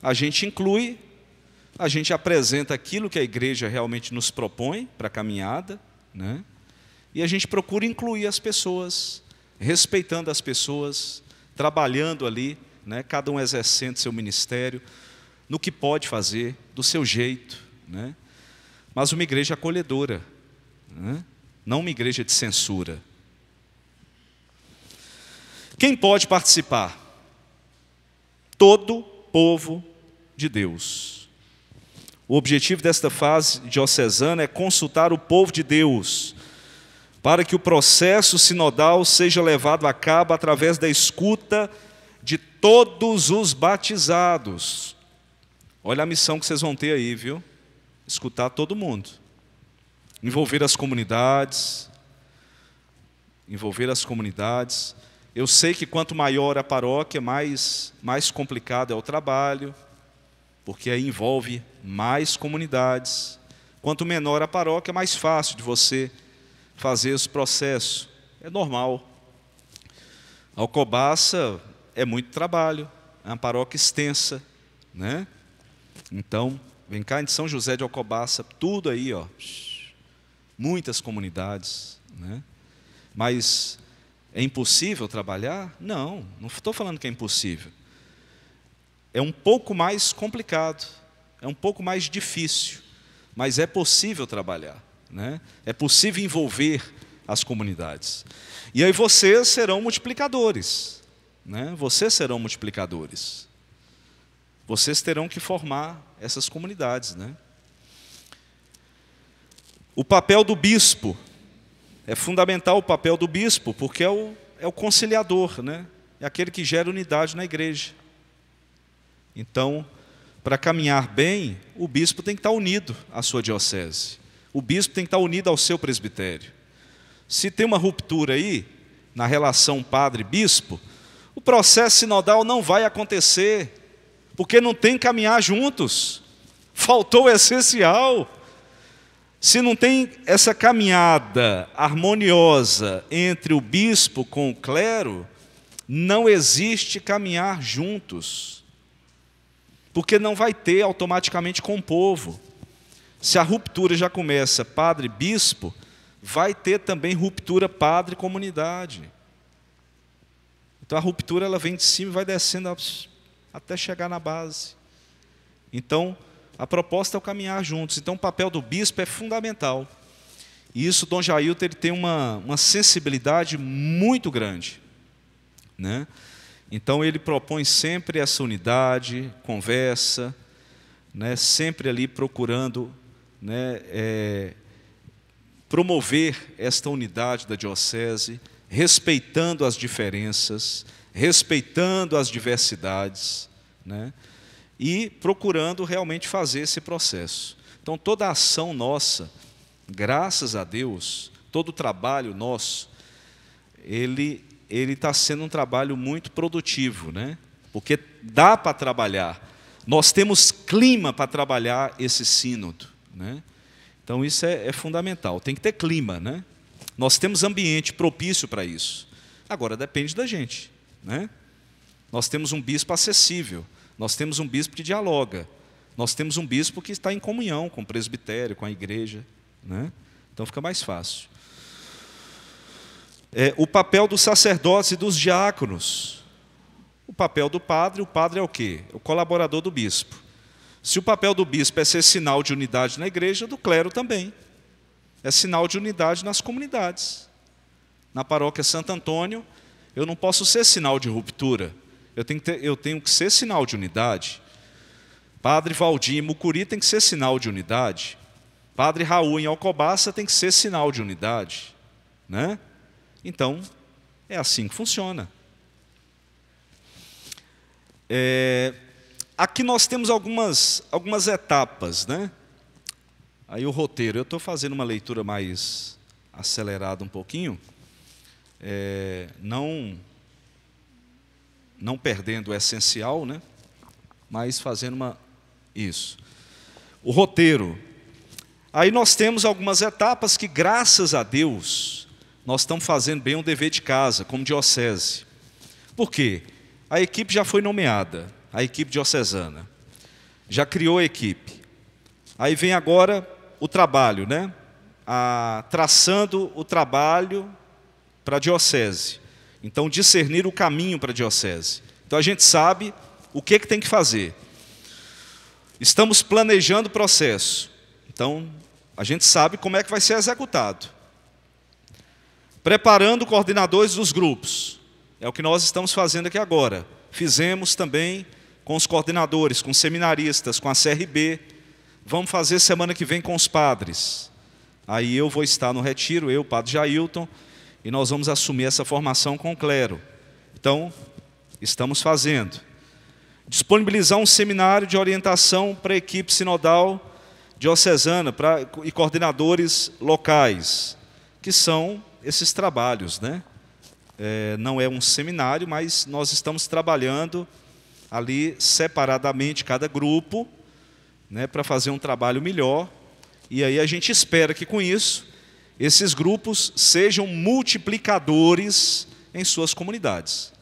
a gente inclui, a gente apresenta aquilo que a igreja realmente nos propõe para a caminhada, né? E a gente procura incluir as pessoas, respeitando as pessoas, trabalhando ali, né? Cada um exercendo seu ministério, no que pode fazer, do seu jeito, né? Mas uma igreja acolhedora, né? Não uma igreja de censura. Quem pode participar? Todo povo de Deus. O objetivo desta fase diocesana é consultar o povo de Deus, para que o processo sinodal seja levado a cabo através da escuta de todos os batizados. Olha a missão que vocês vão ter aí, viu? Escutar todo mundo. Envolver as comunidades. Eu sei que quanto maior a paróquia, mais complicado é o trabalho, porque aí envolve mais comunidades. Quanto menor a paróquia, mais fácil de você fazer esse processo. É normal. Alcobaça é muito trabalho, é uma paróquia extensa, né? Então, vem cá em São José de Alcobaça, tudo aí, ó, muitas comunidades, né? Mas é impossível trabalhar? Não estou falando que é impossível. É um pouco mais complicado, é um pouco mais difícil, mas é possível trabalhar, né? É possível envolver as comunidades. E aí vocês serão multiplicadores, né? Vocês serão multiplicadores. Vocês terão que formar essas comunidades, né? O papel do bispo. É fundamental o papel do bispo, porque é o conciliador, né? É aquele que gera unidade na igreja. Então, para caminhar bem, o bispo tem que estar unido à sua diocese. O bispo tem que estar unido ao seu presbitério. Se tem uma ruptura aí, na relação padre-bispo, o processo sinodal não vai acontecer, porque não tem que caminhar juntos. Faltou o essencial. Se não tem essa caminhada harmoniosa entre o bispo com o clero, não existe caminhar juntos. Porque não vai ter automaticamente com o povo. Se a ruptura já começa padre-bispo, vai ter também ruptura padre-comunidade. Então a ruptura ela vem de cima e vai descendo até chegar na base. Então, a proposta é o caminhar juntos. Então, o papel do bispo é fundamental. E isso, Dom Jailton, ele tem uma sensibilidade muito grande, né? Então, ele propõe sempre essa unidade, conversa, né? Sempre ali procurando, né, promover esta unidade da diocese, respeitando as diferenças, respeitando as diversidades, né? E procurando realmente fazer esse processo. Então, toda a ação nossa, graças a Deus, todo o trabalho nosso, ele está sendo um trabalho muito produtivo, né? Porque dá para trabalhar. Nós temos clima para trabalhar esse sínodo, né? Então isso é fundamental. Tem que ter clima, né? Nós temos ambiente propício para isso. Agora depende da gente, né? Nós temos um bispo acessível, nós temos um bispo que dialoga, nós temos um bispo que está em comunhão com o presbitério, com a igreja, né? Então fica mais fácil. O papel dos sacerdotes e dos diáconos. O papel do padre, o padre é o quê? O colaborador do bispo. Se o papel do bispo é ser sinal de unidade na igreja, do clero também. É sinal de unidade nas comunidades. Na paróquia Santo Antônio, eu não posso ser sinal de ruptura. Eu tenho que ser sinal de unidade. Padre Valdir em Mucuri tem que ser sinal de unidade. Padre Raul em Alcobaça tem que ser sinal de unidade, né? Então, é assim que funciona. Aqui nós temos algumas etapas, né? Aí o roteiro, eu estou fazendo uma leitura mais acelerada um pouquinho, não perdendo o essencial, né? Mas fazendo isso. O roteiro. Aí nós temos algumas etapas que, graças a Deus, nós estamos fazendo bem o dever de casa, como diocese. Por quê? A equipe já foi nomeada, a equipe diocesana. Já criou a equipe. Aí vem agora o trabalho, né? Traçando o trabalho para a diocese. Então, discernir o caminho para a diocese. Então, a gente sabe o que tem que fazer. Estamos planejando o processo. Então, a gente sabe como é que vai ser executado. Preparando coordenadores dos grupos. É o que nós estamos fazendo aqui agora. Fizemos também com os coordenadores, com os seminaristas, com a CRB. Vamos fazer semana que vem com os padres. Aí eu vou estar no retiro, eu, o padre Jailton, e nós vamos assumir essa formação com o clero. Então, estamos fazendo. Disponibilizar um seminário de orientação para a equipe sinodal diocesana e coordenadores locais, que são esses trabalhos, né? Não é um seminário, mas nós estamos trabalhando ali separadamente cada grupo, né, para fazer um trabalho melhor. E aí a gente espera que com isso esses grupos sejam multiplicadores em suas comunidades.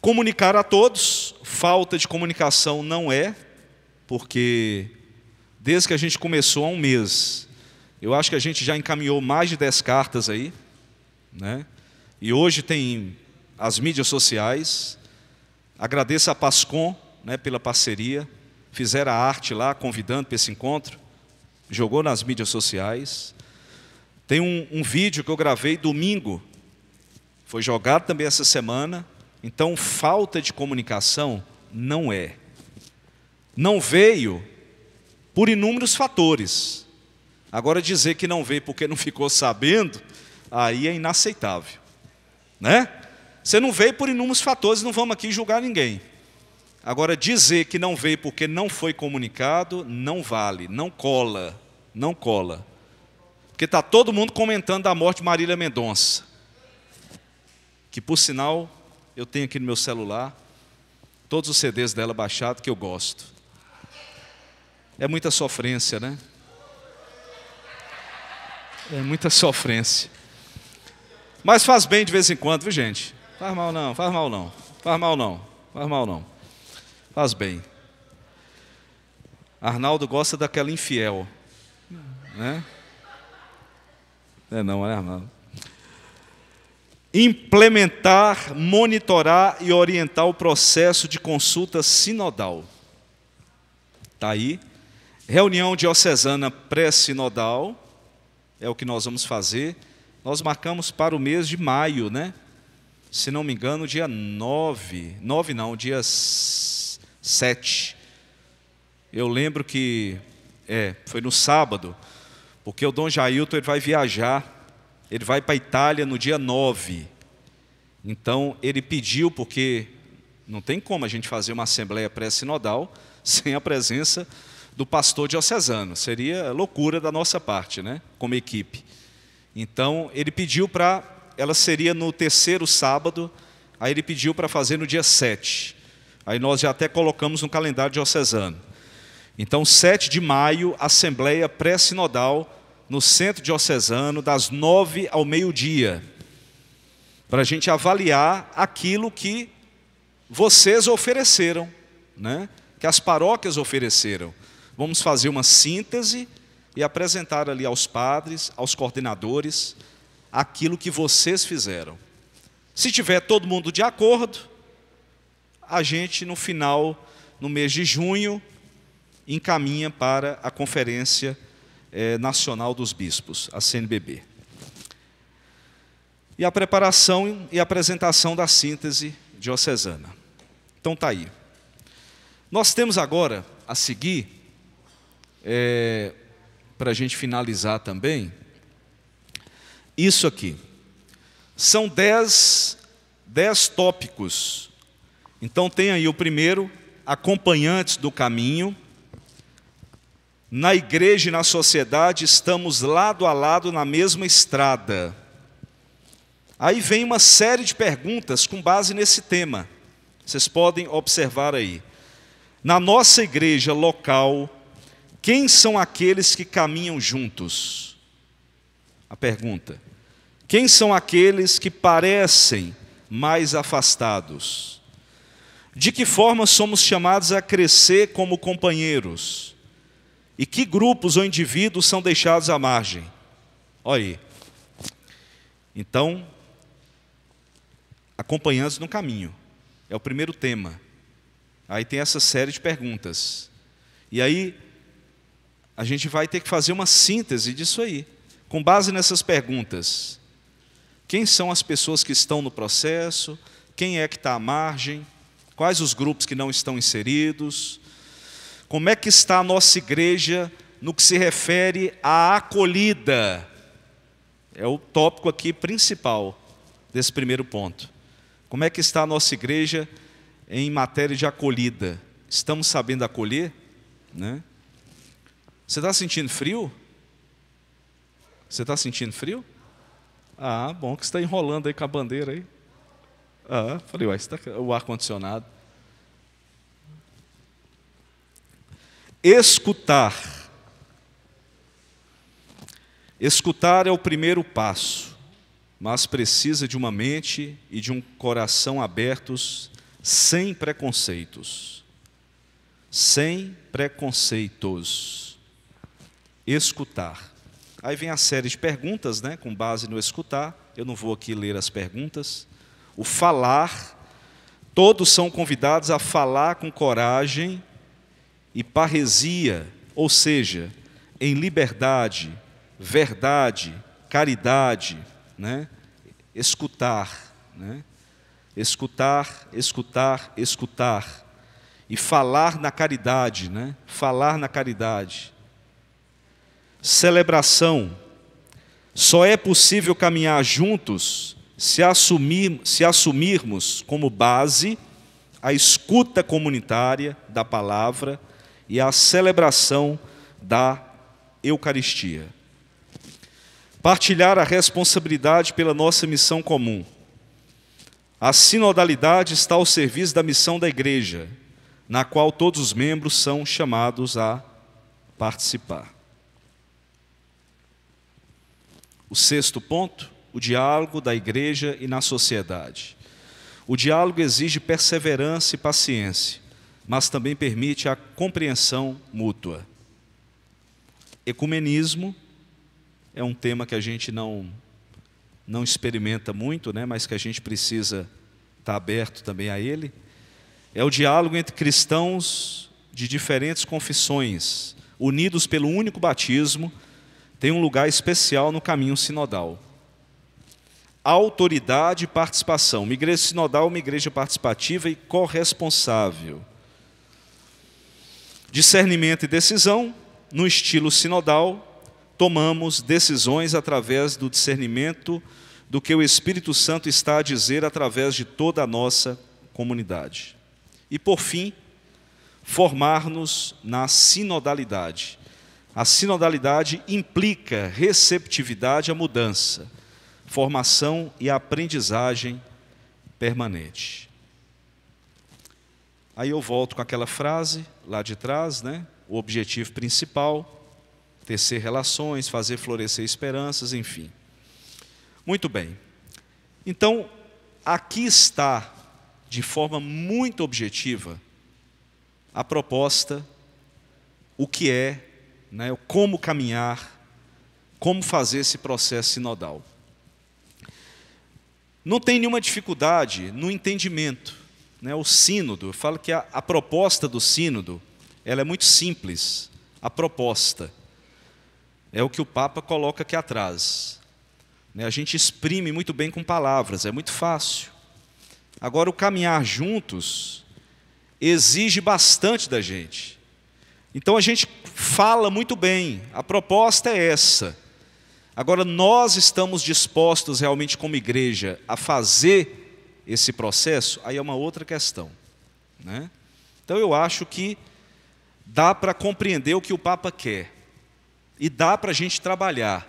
Comunicar a todos, falta de comunicação não é, porque desde que a gente começou há um mês, eu acho que a gente já encaminhou mais de 10 cartas aí, né? E hoje tem as mídias sociais. Agradeço a Pascom, né, pela parceria. Fizeram a arte lá, convidando para esse encontro. Jogou nas mídias sociais. Tem um vídeo que eu gravei domingo. Foi jogado também essa semana. Então, falta de comunicação não é. Não veio por inúmeros fatores. Agora, dizer que não veio porque não ficou sabendo, aí é inaceitável, né? Você não veio por inúmeros fatores, não vamos aqui julgar ninguém. Agora, dizer que não veio porque não foi comunicado, não vale, não cola, não cola. Porque está todo mundo comentando a morte de Marília Mendonça, que, por sinal, eu tenho aqui no meu celular todos os CDs dela baixados que eu gosto. É muita sofrência, né? É muita sofrência. Mas faz bem de vez em quando, viu, gente? Faz mal não, faz mal não. Faz mal não, faz mal não. Faz bem. Arnaldo gosta daquela infiel, né? Não, é Arnaldo. Implementar, monitorar e orientar o processo de consulta sinodal. Está aí. Reunião diocesana pré-sinodal, é o que nós vamos fazer. Nós marcamos para o mês de maio, né? Se não me engano, dia 9. 9 não, dia 7. Eu lembro que foi no sábado, porque o Dom Jailton ele vai viajar. Ele vai para a Itália no dia 9. Então, ele pediu, porque não tem como a gente fazer uma assembleia pré-sinodal sem a presença do pastor diocesano. Seria loucura da nossa parte, né? Como equipe. Então, ele pediu ela seria no terceiro sábado, aí ele pediu para fazer no dia 7. Aí nós já até colocamos no calendário diocesano. Então, 7 de maio, assembleia pré-sinodal no Centro Diocesano, das 9 ao meio-dia, para a gente avaliar aquilo que vocês ofereceram, né? Que as paróquias ofereceram. Vamos fazer uma síntese e apresentar ali aos padres, aos coordenadores, aquilo que vocês fizeram. Se tiver todo mundo de acordo, a gente no final, no mês de junho, encaminha para a Conferência Nacional dos Bispos, a CNBB. E a preparação e apresentação da síntese diocesana. Então está aí. Nós temos agora, a seguir, para a gente finalizar também, isso aqui. São 10 tópicos. Então tem aí o primeiro, acompanhantes do caminho. Na igreja e na sociedade estamos lado a lado na mesma estrada. Aí vem uma série de perguntas com base nesse tema. Vocês podem observar aí. Na nossa igreja local, quem são aqueles que caminham juntos? A pergunta. Quem são aqueles que parecem mais afastados? De que forma somos chamados a crescer como companheiros? E que grupos ou indivíduos são deixados à margem? Olha aí. Então, acompanhantes no caminho. É o primeiro tema. Aí tem essa série de perguntas. E aí, a gente vai ter que fazer uma síntese disso aí. Com base nessas perguntas. Quem são as pessoas que estão no processo? Quem é que está à margem? Quais os grupos que não estão inseridos? Como é que está a nossa igreja no que se refere à acolhida? É o tópico aqui principal desse primeiro ponto. Como é que está a nossa igreja em matéria de acolhida? Estamos sabendo acolher? Né? Você está sentindo frio? Você está sentindo frio? Ah, bom que você está enrolando aí com a bandeira aí. Ah, falei, ué, está o ar-condicionado. Escutar. Escutar é o primeiro passo, mas precisa de uma mente e de um coração abertos, sem preconceitos. Sem preconceitos. Escutar. Aí vem a série de perguntas, né, com base no escutar. Eu não vou aqui ler as perguntas. O falar. Todos são convidados a falar com coragem e parresia, ou seja, em liberdade, verdade, caridade, né? Escutar, né? Escutar, escutar, escutar. E falar na caridade, né? Falar na caridade. Celebração. Só é possível caminhar juntos se assumirmos como base a escuta comunitária da palavra e a celebração da Eucaristia. Partilhar a responsabilidade pela nossa missão comum. A sinodalidade está ao serviço da missão da igreja, na qual todos os membros são chamados a participar. O sexto ponto, o diálogo da igreja e na sociedade. O diálogo exige perseverança e paciência, mas também permite a compreensão mútua. Ecumenismo é um tema que a gente não experimenta muito, né, mas que a gente precisa estar aberto também a ele. É o diálogo entre cristãos de diferentes confissões, unidos pelo único batismo, tem um lugar especial no caminho sinodal. Autoridade e participação. Uma igreja sinodal é uma igreja participativa e corresponsável. Discernimento e decisão. No estilo sinodal, tomamos decisões através do discernimento do que o Espírito Santo está a dizer através de toda a nossa comunidade. E, por fim, formar-nos na sinodalidade. A sinodalidade implica receptividade à mudança, formação e aprendizagem permanente. Aí eu volto com aquela frase lá de trás, né? o objetivo principal, tecer relações, fazer florescer esperanças, enfim. Muito bem. Então, aqui está, de forma muito objetiva, a proposta, o que é, né, como caminhar, como fazer esse processo sinodal. Não tem nenhuma dificuldade no entendimento, né? O sínodo, eu falo que a proposta do sínodo, ela é muito simples. A proposta é o que o Papa coloca aqui atrás, né? A gente exprime muito bem com palavras, é muito fácil. Agora, o caminhar juntos exige bastante da gente. Então a gente fala muito bem, a proposta é essa. Agora, nós estamos dispostos realmente como igreja a fazer esse processo? Aí é uma outra questão, né? Então eu acho que dá para compreender o que o Papa quer. E dá para a gente trabalhar.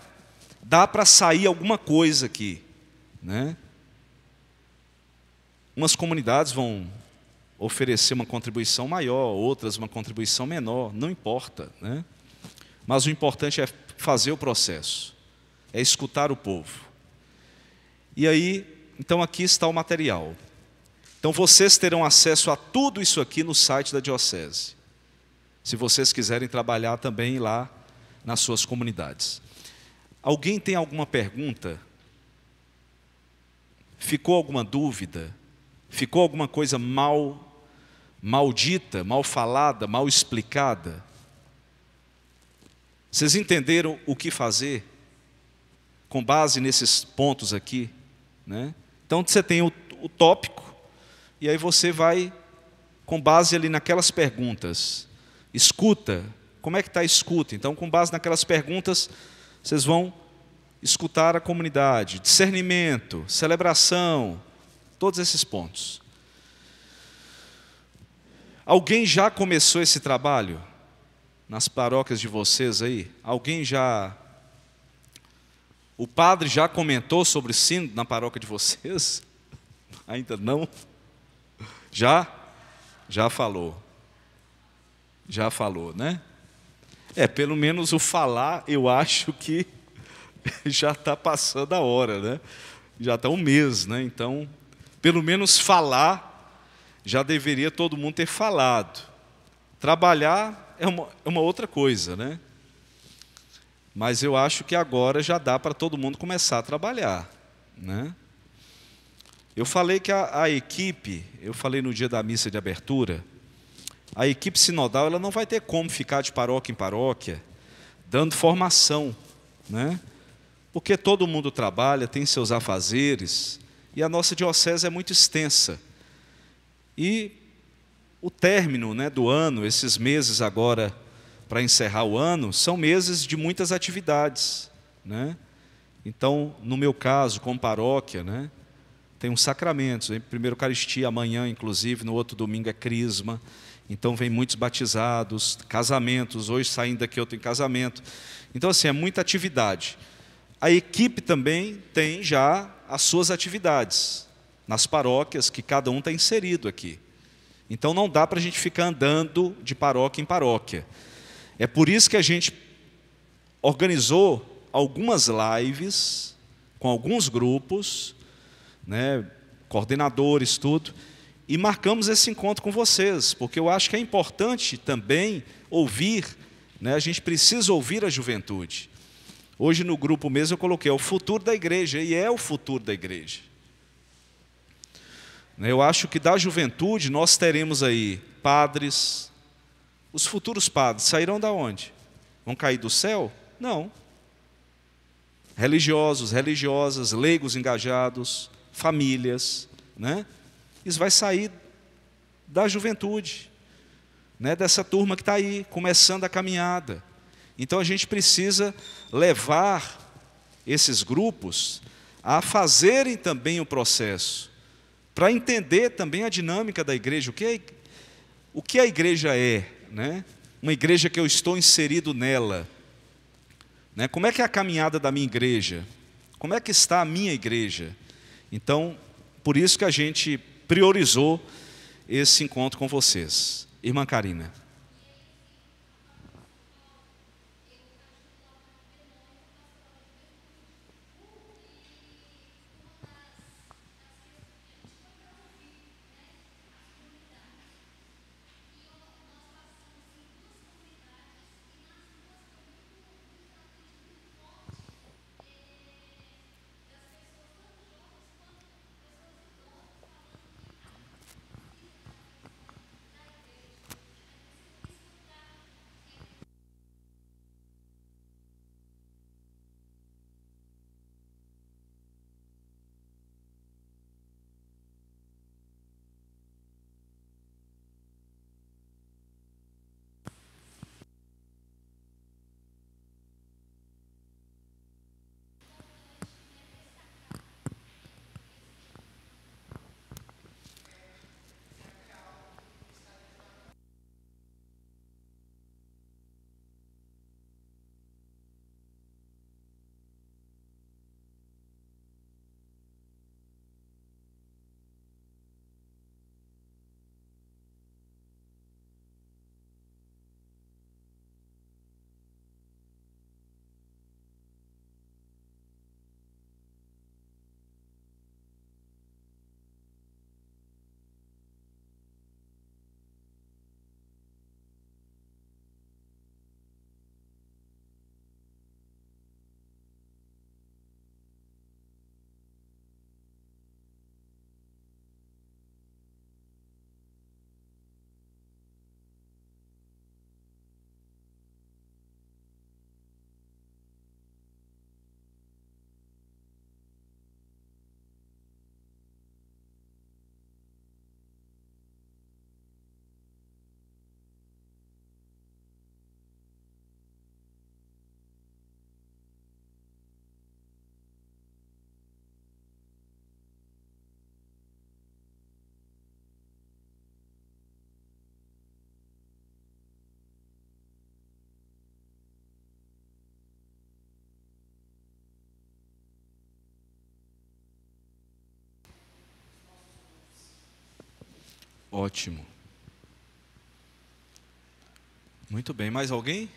Dá para sair alguma coisa aqui, né? Umas comunidades vão oferecer uma contribuição maior, outras uma contribuição menor, não importa, né? Mas o importante é fazer o processo. É escutar o povo. E aí, então aqui está o material. Então vocês terão acesso a tudo isso aqui no site da Diocese. Se vocês quiserem trabalhar também lá nas suas comunidades. Alguém tem alguma pergunta? Ficou alguma dúvida? Ficou alguma coisa maldita, mal falada, mal explicada? Vocês entenderam o que fazer? Com base nesses pontos aqui, né? Então você tem o tópico, e aí você vai, com base ali naquelas perguntas, escuta, como é que está a escuta? Então, com base naquelas perguntas, vocês vão escutar a comunidade, discernimento, celebração, todos esses pontos. Alguém já começou esse trabalho nas paróquias de vocês aí? Alguém já... O padre já comentou sobre o sínodo na paróquia de vocês? Ainda não? Já? Já falou. Já falou, né? Pelo menos o falar, eu acho que já está passando a hora, né? Já está um mês, né? Então, pelo menos falar, já deveria todo mundo ter falado. Trabalhar é uma outra coisa, né? Mas eu acho que agora já dá para todo mundo começar a trabalhar, né? Eu falei que a equipe, eu falei no dia da missa de abertura, a equipe sinodal ela não vai ter como ficar de paróquia em paróquia, dando formação, né? Porque todo mundo trabalha, tem seus afazeres, e a nossa diocese é muito extensa. E o término, né, do ano, esses meses agora, para encerrar o ano, são meses de muitas atividades, né? Então, no meu caso, como paróquia, né, tem uns sacramentos, hein? Primeiro Eucaristia, amanhã, inclusive, no outro domingo é Crisma, então vem muitos batizados, casamentos, hoje saindo daqui eu tenho casamento. Então, assim, é muita atividade. A equipe também tem já as suas atividades, nas paróquias, que cada um está inserido aqui. Então, não dá para a gente ficar andando de paróquia em paróquia. É por isso que a gente organizou algumas lives com alguns grupos, né, coordenadores, tudo, e marcamos esse encontro com vocês, porque eu acho que é importante também ouvir, né, a gente precisa ouvir a juventude. Hoje no grupo mesmo eu coloquei, é o futuro da igreja, e é o futuro da igreja. Eu acho que da juventude nós teremos aí padres. Os futuros padres sairão da onde? Vão cair do céu? Não. Religiosos, religiosas, leigos engajados, famílias, né? Isso vai sair da juventude, né? Dessa turma que está aí, começando a caminhada. Então a gente precisa levar esses grupos a fazerem também o processo, para entender também a dinâmica da igreja, o que a igreja é, né? Uma igreja que eu estou inserido nela, né? Como é que é a caminhada da minha igreja? Como é que está a minha igreja? Então, por isso que a gente priorizou esse encontro com vocês. Irmã Karina. Ótimo. Muito bem. Mais alguém?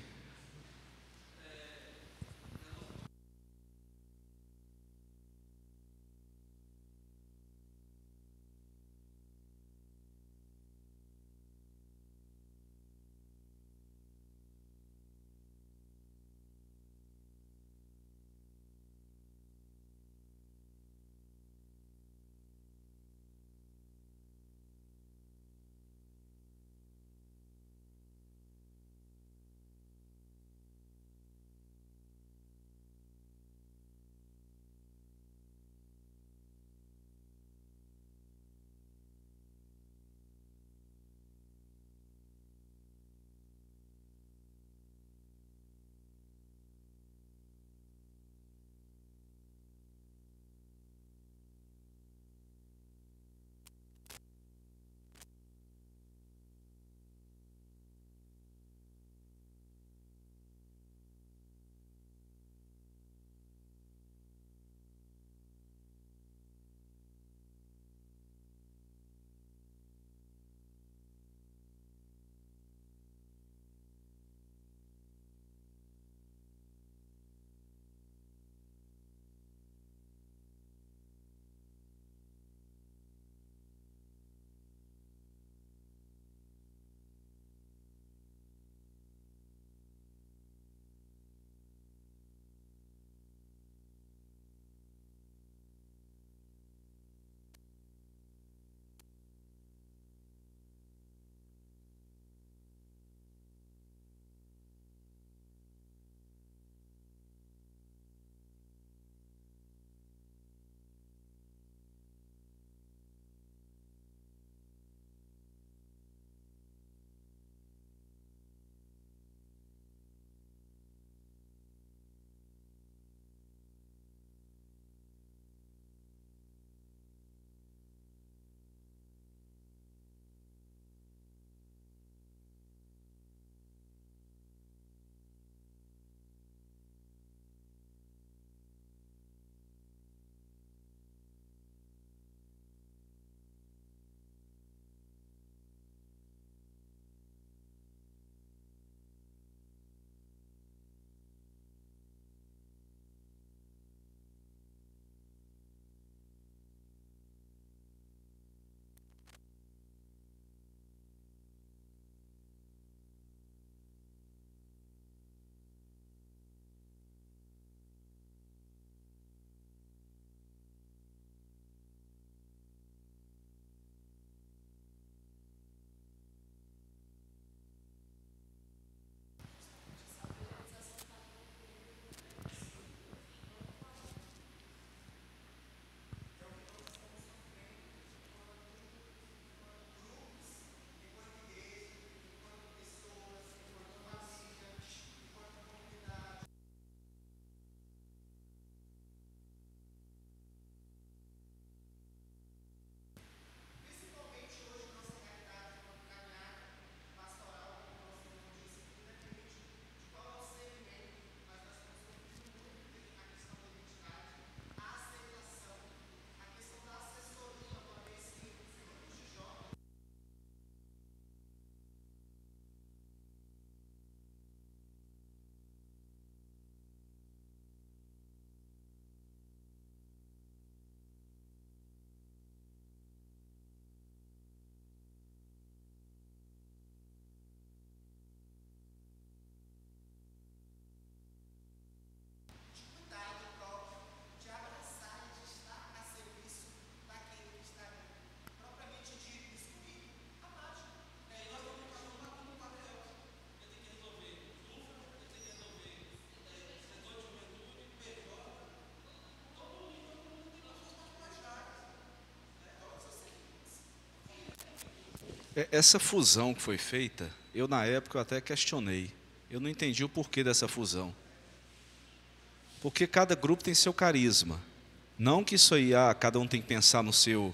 Essa fusão que foi feita, eu na época eu até questionei. Eu não entendi o porquê dessa fusão. Porque cada grupo tem seu carisma. Não que isso aí, cada um tem que pensar no seu,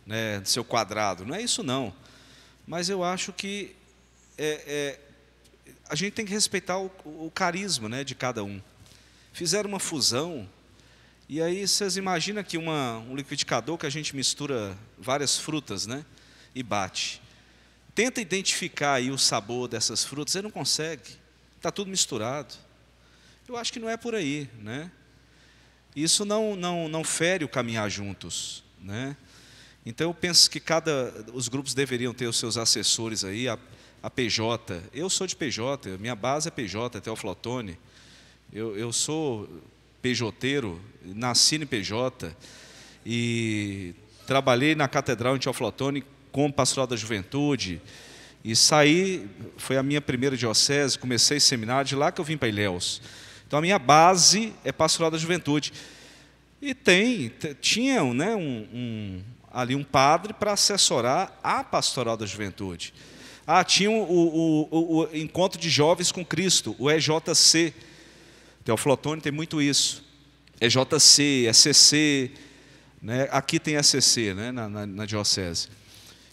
né, no seu quadrado. Não é isso não. Mas eu acho que a gente tem que respeitar o carisma, né, de cada um. Fizeram uma fusão, e aí vocês imaginam que um liquidificador que a gente mistura várias frutas, né, e bate. tenta identificar aí o sabor dessas frutas, você não consegue. Está tudo misturado. Eu acho que não é por aí, né? Isso não fere o caminhar juntos, né? Então eu penso que os grupos deveriam ter os seus assessores aí, a PJ. Eu sou de PJ, minha base é PJ, até o Flotone. Eu sou PJeiro, nasci em PJ e trabalhei na Catedral em Teoflotone como pastoral da juventude e saí, foi a minha primeira diocese, comecei seminário, de lá que eu vim para Ilhéus. Então a minha base é pastoral da juventude. E tinham, né, ali um padre para assessorar a pastoral da juventude. Tinha o encontro de jovens com Cristo, o EJC. Teoflotone tem muito isso. EJC, ECC, né? Aqui tem ECC, né, na diocese.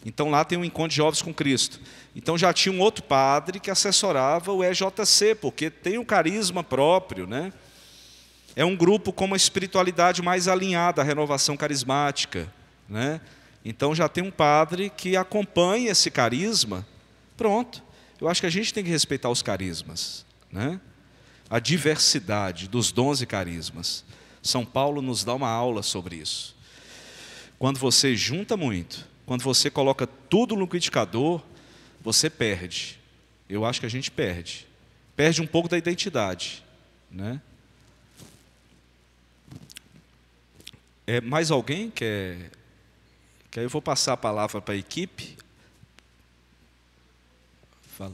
Então lá tem um encontro de jovens com Cristo. Então já tinha um outro padre que assessorava o EJC, porque tem um carisma próprio, né? É um grupo com uma espiritualidade mais alinhada à renovação carismática, né? Então já tem um padre que acompanha esse carisma. Pronto. Eu acho que a gente tem que respeitar os carismas, né? A diversidade dos dons e carismas. São Paulo nos dá uma aula sobre isso. Quando você junta muito, quando você coloca tudo no liquidificador, você perde. Eu acho que a gente perde. Perde um pouco da identidade, né? Mais alguém quer? Que aí eu vou passar a palavra para a equipe. Fala.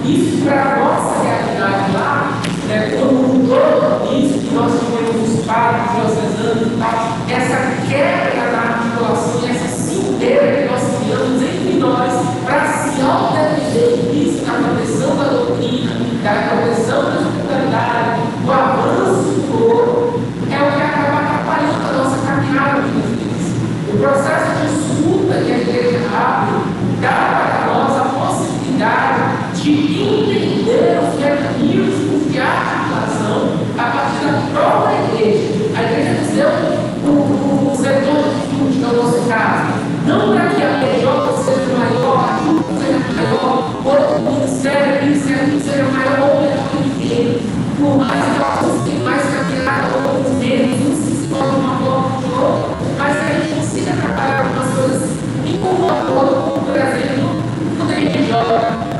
Isso para a nossa realidade lá, quando mudou isso, que nós tivemos os padres diocesanos e tal, essa quebra da articulação, essa cindeira que nós criamos entre nós para se autodefinir isso na proteção da doutrina, da proteção da espiritualidade, do avanço do corpo, é o que acaba atrapalhando a nossa caminhada muitas vezes. O processo de escuta que a igreja abre dá para nós a possibilidade de entender os mecanismos de articulação a partir da própria igreja. A igreja nos deu o setor de estudo, que é o nosso caso, não para que a PJ seja maior, a junta seja maior, ou o ministério seja maior ou menor que ele. Por mais que nós tenhamos mais caminhada ou menos, uns se tornam uma forma de outra, mas que a gente consiga trabalhar algumas coisas em comum, por exemplo, o DMJ,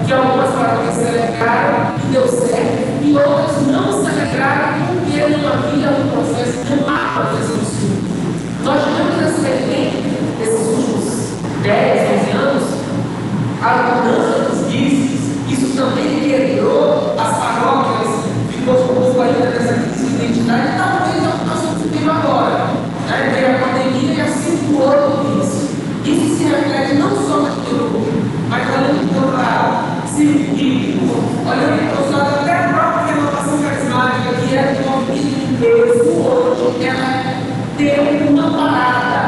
que algumas paróquias se alegraram e deu certo, e outras não se alegraram porque não havia um processo, não há processo de estudo. Nós tivemos esse experimento, nesses últimos 10, 11 anos, a mudança dos bispos, isso também quebrou as paróquias, ficou um pouco ainda dessa crise de identidade, talvez é o que nós estamos vivendo agora. Veio a pandemia e acentuou tudo isso. Isso se reflete não só no grupo, mas olhando para o outro lado, olhando para o outro lado, até a própria renovação carismática, que é um movimento inteiro, hoje, ela tem uma parada.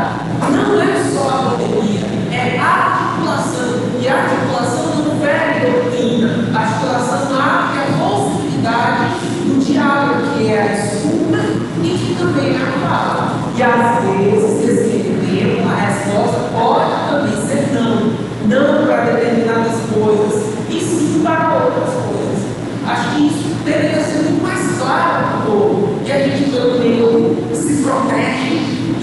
Não é só a pandemia, é a articulação. E a articulação não fere doutrina, a articulação abre a possibilidade do diálogo, que é a escuta e que também é a fala. E às vezes, esse tempo, a resposta pode também ser não. Não para determinadas coisas, e sim para outras coisas. Acho que isso deveria ser muito mais claro para o povo. Que a gente, pelo meio, se protege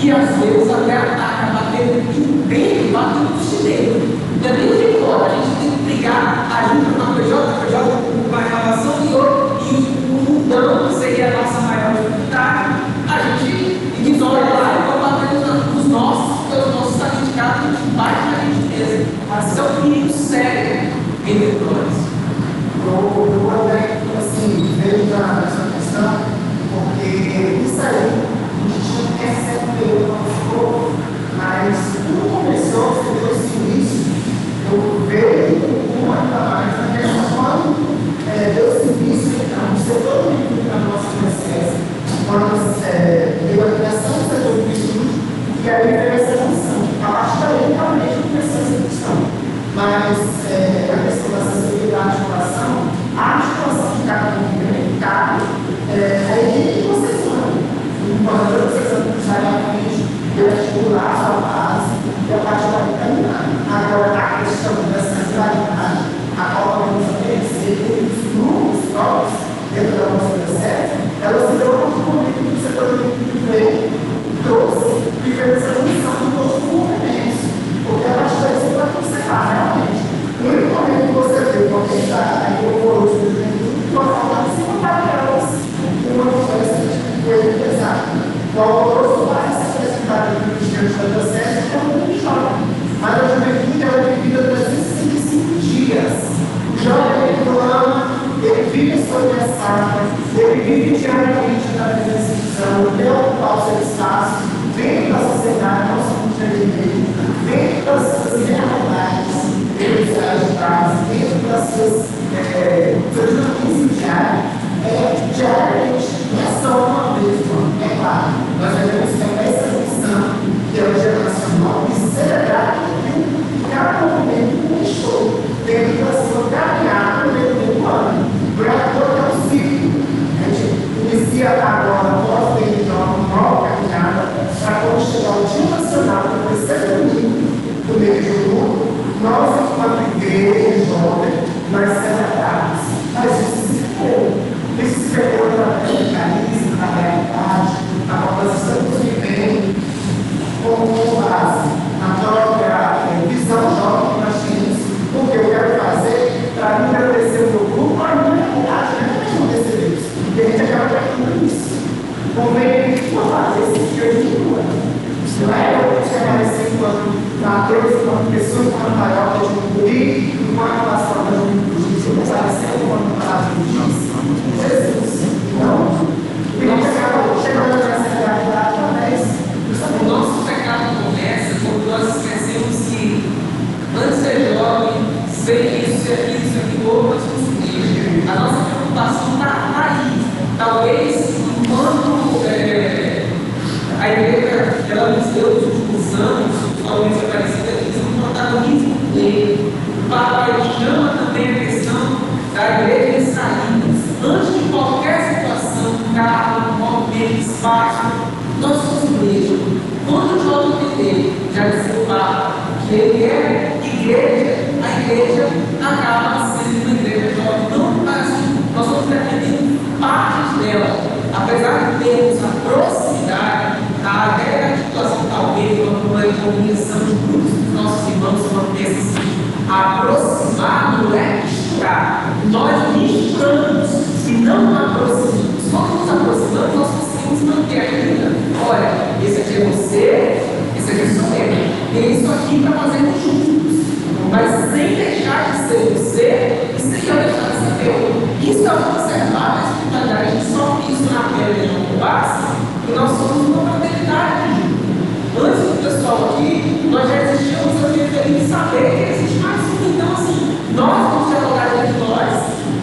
e às vezes até ataca, batendo de dentro, batendo de chinelo. Não é nem de fora, a gente tem que brigar, a junta com a PJ com uma relação e o mundão, que seria a nossa maior dificuldade, a gente ignora lá e vai batendo nos nossos, porque os nossos estão indicados, a gente bate na gente mesmo. Mas isso é um perigo sério entre nós. Eu até, assim, vejo nessa questão, porque isso aí, a gente tinha certo período quando ficou, mas tudo começou, se deu esse início, eu vejo uma ainda mais na questão quando deu esse início, então, o setor público da nossa diocese, quando deu a criação do setor do estudo, e aí veio essa junção. A partir daí, realmente, começou essa questão. Mas a questão da acessibilidade de articulação, a articulação de cada movimento, a equipe que vocês são. Enquanto vocês já realmente articular a sua base e a partir daí caminhar. Agora, a questão da acessibilidade, a qual vamos oferecer os grupos próprios dentro da nossa diocese, ela se deu a partir do momento que o setor público veio, trouxe e fez essa junção de todos os movimentos. Porque a partir daí você vai observar realmente. No único momento que você vê uma questão, aí eu vou hoje, de uma forma de se compartilhar uma coisa que foi pesada. O autor faz essa necessidade do cristiano da diocese é muito jovem. Mas a juventude ela é vivida 365 dias. O jovem ele clama, ele vive sobre a safra, ele vive diariamente na presença de Deus, ele ocupar o seu espaço dentro da sociedade. da igreja em saídas, antes de qualquer situação, carro, movimento, espaço, nós somos igreja. Quando o João entender, já disse o Papa, que ele é igreja, a igreja acaba sendo uma igreja jovem. Não assim, nós somos dependendo partes dela. Apesar de termos a proximidade, a velha articulação talvez, uma comunicação de grupos dos nossos irmãos, uma vez aproximar não é misturar. Nós misturamos e não aproximamos. Quando nos aproximamos, nós conseguimos manter a vida. Olha, esse aqui é você, esse aqui sou eu. E isso aqui para fazermos juntos. Mas sem deixar de ser você e sem eu deixar de ser eu. Isso é observar na espiritualidade. A gente sofre isso na pele e não basta, e nós somos uma fraternidade. Antes do pessoal aqui, nós já existíamos, eu deveria saber que existe mais um. Então, assim, nós vamos dialogar entre nós,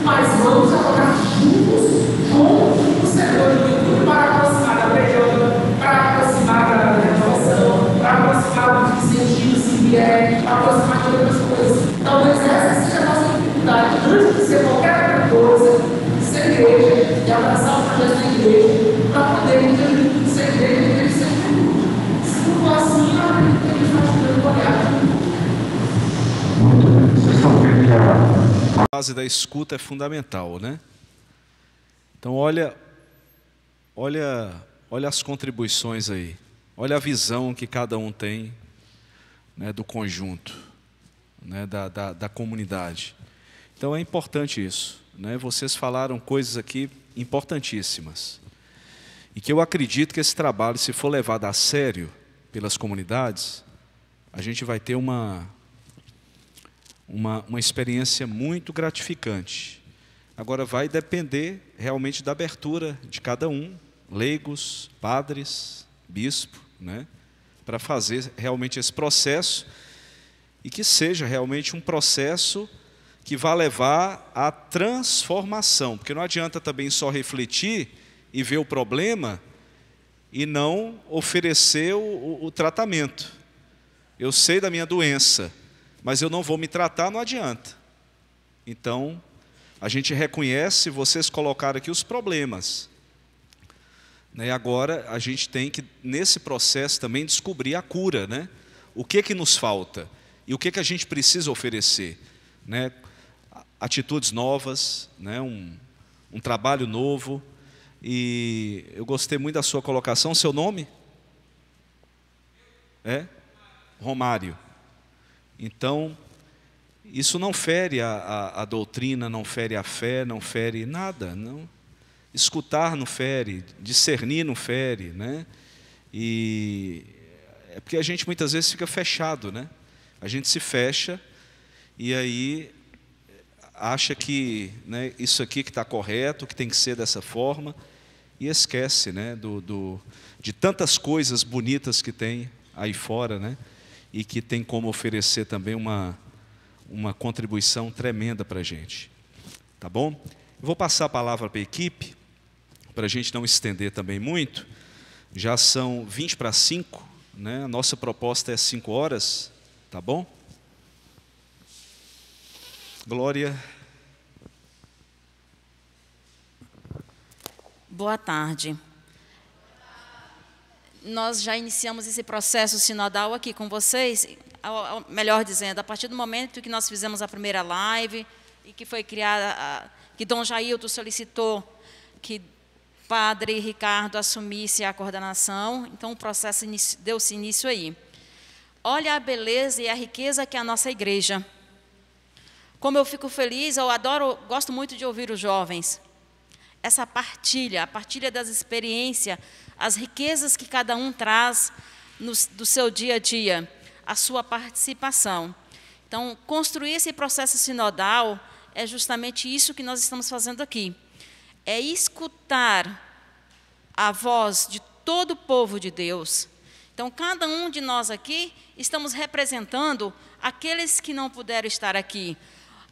mas vamos dialogar juntos com o Senhor e para aproximar da perdão, para aproximar da renovação, para aproximar dos sentidos se vier, para aproximar de outras coisas. Talvez essa seja a nossa dificuldade, antes de ser qualquer outra coisa, ser igreja e abraçar o projeto da igreja, para podermos ser igreja e ser assim, a gente vai estudando olhar. Muito bem, vocês estão vendo que A base da escuta é fundamental, né? Então, olha as contribuições aí. Olha a visão que cada um tem, né, do conjunto, né, da comunidade. Então, é importante isso, né? Vocês falaram coisas aqui importantíssimas. E que eu acredito que esse trabalho, se for levado a sério pelas comunidades, a gente vai ter uma experiência muito gratificante. Agora vai depender realmente da abertura de cada um, leigos, padres, bispo, né, para fazer realmente esse processo e que seja realmente um processo que vá levar à transformação, porque não adianta também só refletir e ver o problema e não oferecer o tratamento. Eu sei da minha doença, mas eu não vou me tratar, não adianta. Então, a gente reconhece, vocês colocaram aqui os problemas, né? E agora a gente tem que, nesse processo também, descobrir a cura, né? O que nos falta e o que a gente precisa oferecer, né? Atitudes novas, né? Um trabalho novo. E eu gostei muito da sua colocação. Seu nome? É? Romário. Então, isso não fere a doutrina, não fere a fé, não fere nada. Não. Escutar não fere, discernir não fere, né? E é porque a gente muitas vezes fica fechado, né? A gente se fecha e aí acha que, né, isso aqui que está correto, que tem que ser dessa forma, e esquece, né, de tantas coisas bonitas que tem aí fora, né, e que tem como oferecer também uma contribuição tremenda para a gente. Tá bom? Eu vou passar a palavra para a equipe, para a gente não estender também muito. Já são 20 para 5, né, a nossa proposta é 5 horas, tá bom? Glória. Boa tarde. Nós já iniciamos esse processo sinodal aqui com vocês, melhor dizendo, a partir do momento que nós fizemos a primeira live e que foi criada, que Dom Jailton solicitou que Padre Ricardo assumisse a coordenação, então o processo deu-se início aí. Olha a beleza e a riqueza que é a nossa igreja. Como eu fico feliz, eu gosto muito de ouvir os jovens. Essa partilha, a partilha das experiências, as riquezas que cada um traz do seu dia a dia, a sua participação. Então, construir esse processo sinodal é justamente isso que nós estamos fazendo aqui. É escutar a voz de todo o povo de Deus. Então, cada um de nós aqui estamos representando aqueles que não puderam estar aqui,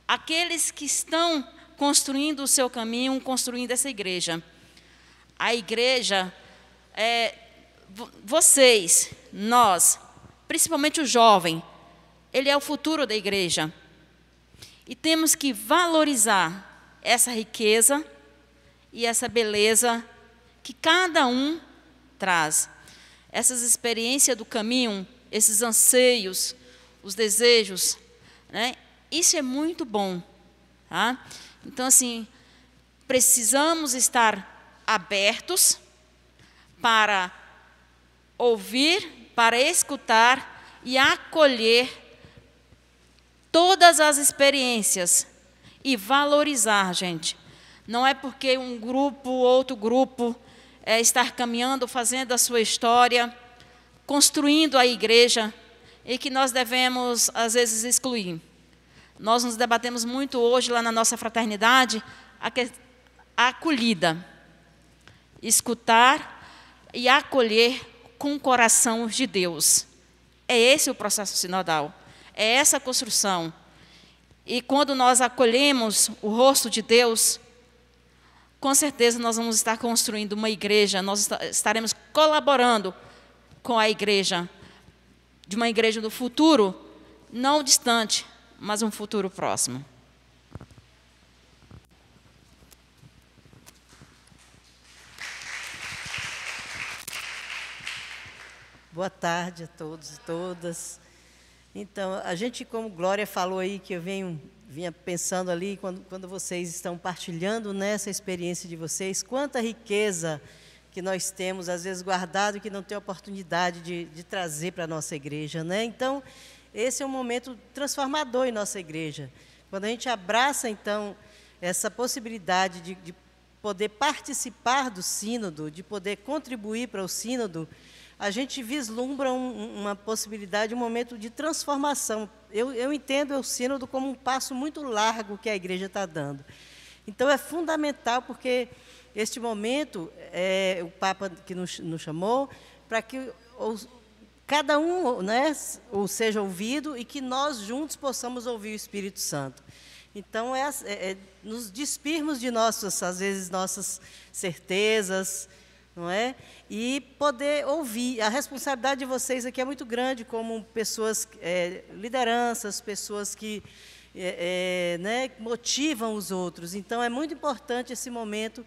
aqueles que estão construindo o seu caminho, construindo essa igreja. A igreja, vocês, nós, principalmente o jovem, ele é o futuro da igreja. E temos que valorizar essa riqueza e essa beleza que cada um traz. Essas experiências do caminho, esses anseios, os desejos, né? Isso é muito bom, tá? Então, assim, precisamos estar abertos para ouvir, para escutar e acolher todas as experiências e valorizar, gente. Não é porque um grupo, outro grupo está caminhando, fazendo a sua história, construindo a igreja, e que nós devemos, às vezes, excluir. Nós nos debatemos muito hoje, lá na nossa fraternidade, a acolhida. Escutar e acolher com o coração de Deus. É esse o processo sinodal. É essa construção. E quando nós acolhemos o rosto de Deus, com certeza nós vamos estar construindo uma igreja, nós estaremos colaborando com a igreja, de uma igreja do futuro, não distante, mas um futuro próximo. Boa tarde a todos e todas. Então, a gente, como Glória falou aí, que eu vinha pensando ali, quando vocês estão partilhando nessa experiência de vocês, quanta riqueza que nós temos, às vezes, guardado, que não tem oportunidade de trazer para a nossa igreja, né? Então, esse é um momento transformador em nossa igreja. Quando a gente abraça, então, essa possibilidade de poder participar do sínodo, de poder contribuir para o sínodo, a gente vislumbra uma possibilidade, um momento de transformação. Eu entendo o sínodo como um passo muito largo que a igreja está dando. Então, é fundamental, porque este momento, o Papa que nos chamou, para que cada um, né, seja ouvido e que nós juntos possamos ouvir o Espírito Santo. Então, nos despirmos de às vezes, nossas certezas, não é? E poder ouvir. A responsabilidade de vocês aqui é muito grande, como pessoas, lideranças, pessoas que né, motivam os outros. Então, é muito importante esse momento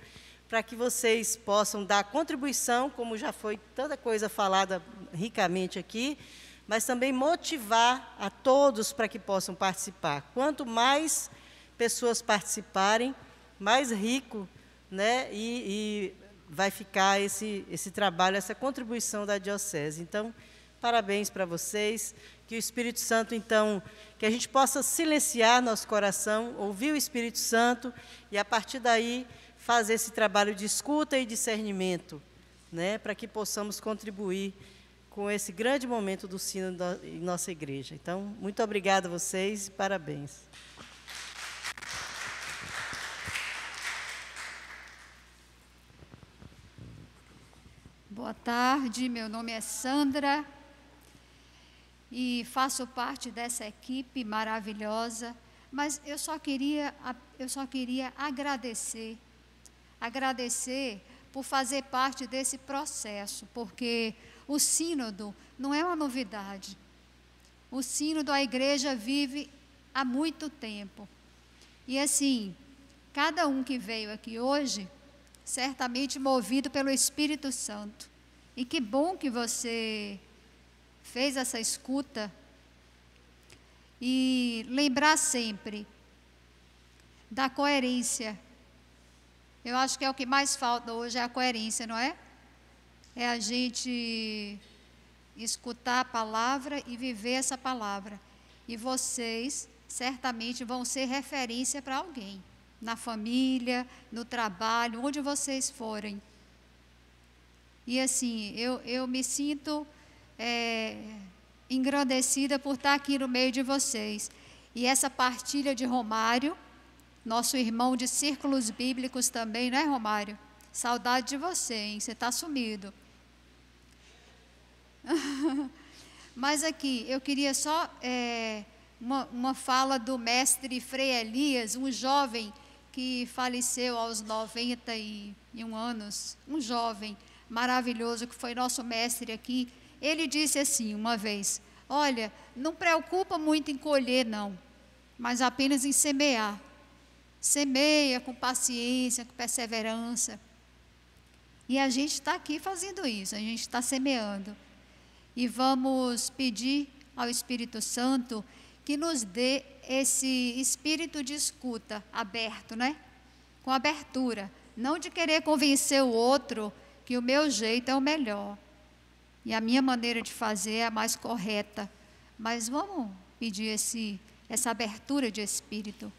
para que vocês possam dar contribuição, como já foi tanta coisa falada ricamente aqui, mas também motivar a todos para que possam participar. Quanto mais pessoas participarem, mais rico, né, e vai ficar esse trabalho, essa contribuição da Diocese. Então, parabéns para vocês, que o Espírito Santo, então, que a gente possa silenciar nosso coração, ouvir o Espírito Santo e, a partir daí, fazer esse trabalho de escuta e discernimento, né, para que possamos contribuir com esse grande momento do sínodo em nossa igreja. Então, muito obrigada a vocês e parabéns. Boa tarde, meu nome é Sandra e faço parte dessa equipe maravilhosa, mas eu só queria agradecer por fazer parte desse processo, porque o sínodo não é uma novidade. O sínodo a igreja vive há muito tempo. E assim, cada um que veio aqui hoje, certamente movido pelo Espírito Santo. E que bom que você fez essa escuta e lembrar sempre da coerência. Eu acho que é o que mais falta hoje, é a coerência, não é? É a gente escutar a palavra e viver essa palavra. E vocês certamente vão ser referência para alguém, na família, no trabalho, onde vocês forem. E assim, eu me sinto engrandecida por estar aqui no meio de vocês. E essa partilha de Romário, nosso irmão de círculos bíblicos também, não é, Romário? Saudade de você, hein? Você está sumido. Mas aqui, eu queria só uma fala do mestre Frei Elias, um jovem que faleceu aos 91 anos, um jovem maravilhoso que foi nosso mestre aqui. Ele disse assim uma vez: olha, não preocupa muito em colher não, mas apenas em semear. semeia com paciência, com perseverança. E a gente está aqui fazendo isso, a gente está semeando. E vamos pedir ao Espírito Santo que nos dê esse espírito de escuta aberto, né? Com abertura, não de querer convencer o outro que o meu jeito é o melhor e a minha maneira de fazer é a mais correta, mas vamos pedir essa abertura de espírito.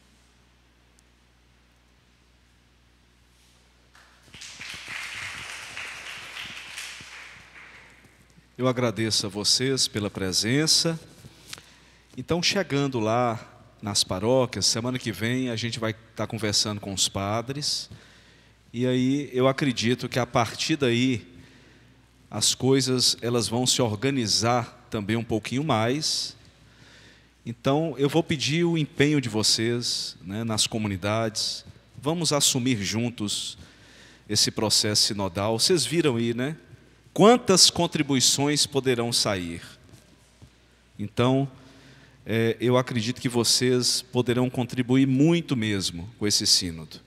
Eu agradeço a vocês pela presença. Então, chegando lá nas paróquias, semana que vem a gente vai estar conversando com os padres. E aí eu acredito que a partir daí as coisas elas vão se organizar também um pouquinho mais. Então, eu vou pedir o empenho de vocês, né, nas comunidades. Vamos assumir juntos esse processo sinodal. Vocês viram aí, né? Quantas contribuições poderão sair? Então, eu acredito que vocês poderão contribuir muito mesmo com esse sínodo.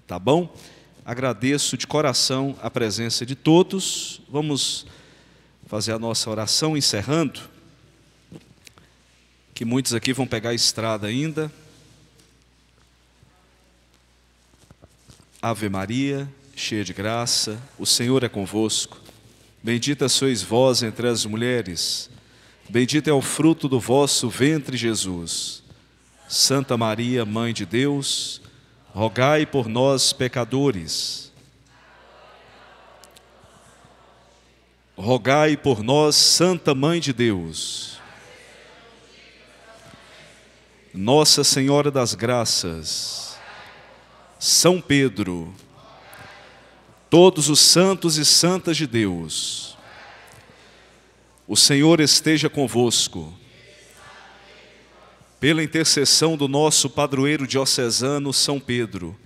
Tá bom? Agradeço de coração a presença de todos. Vamos fazer a nossa oração encerrando. Que muitos aqui vão pegar a estrada ainda. Ave Maria, cheia de graça, o Senhor é convosco. Bendita sois vós entre as mulheres, bendito é o fruto do vosso ventre, Jesus. Santa Maria, Mãe de Deus, rogai por nós, pecadores. Rogai por nós, Santa Mãe de Deus. Nossa Senhora das Graças, São Pedro, todos os santos e santas de Deus, o Senhor esteja convosco. Pela intercessão do nosso padroeiro diocesano São Pedro,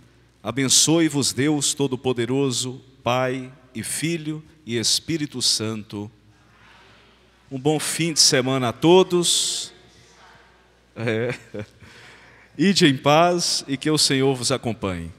abençoe-vos Deus Todo-Poderoso, Pai e Filho e Espírito Santo. Um bom fim de semana a todos. Ide em paz e que o Senhor vos acompanhe.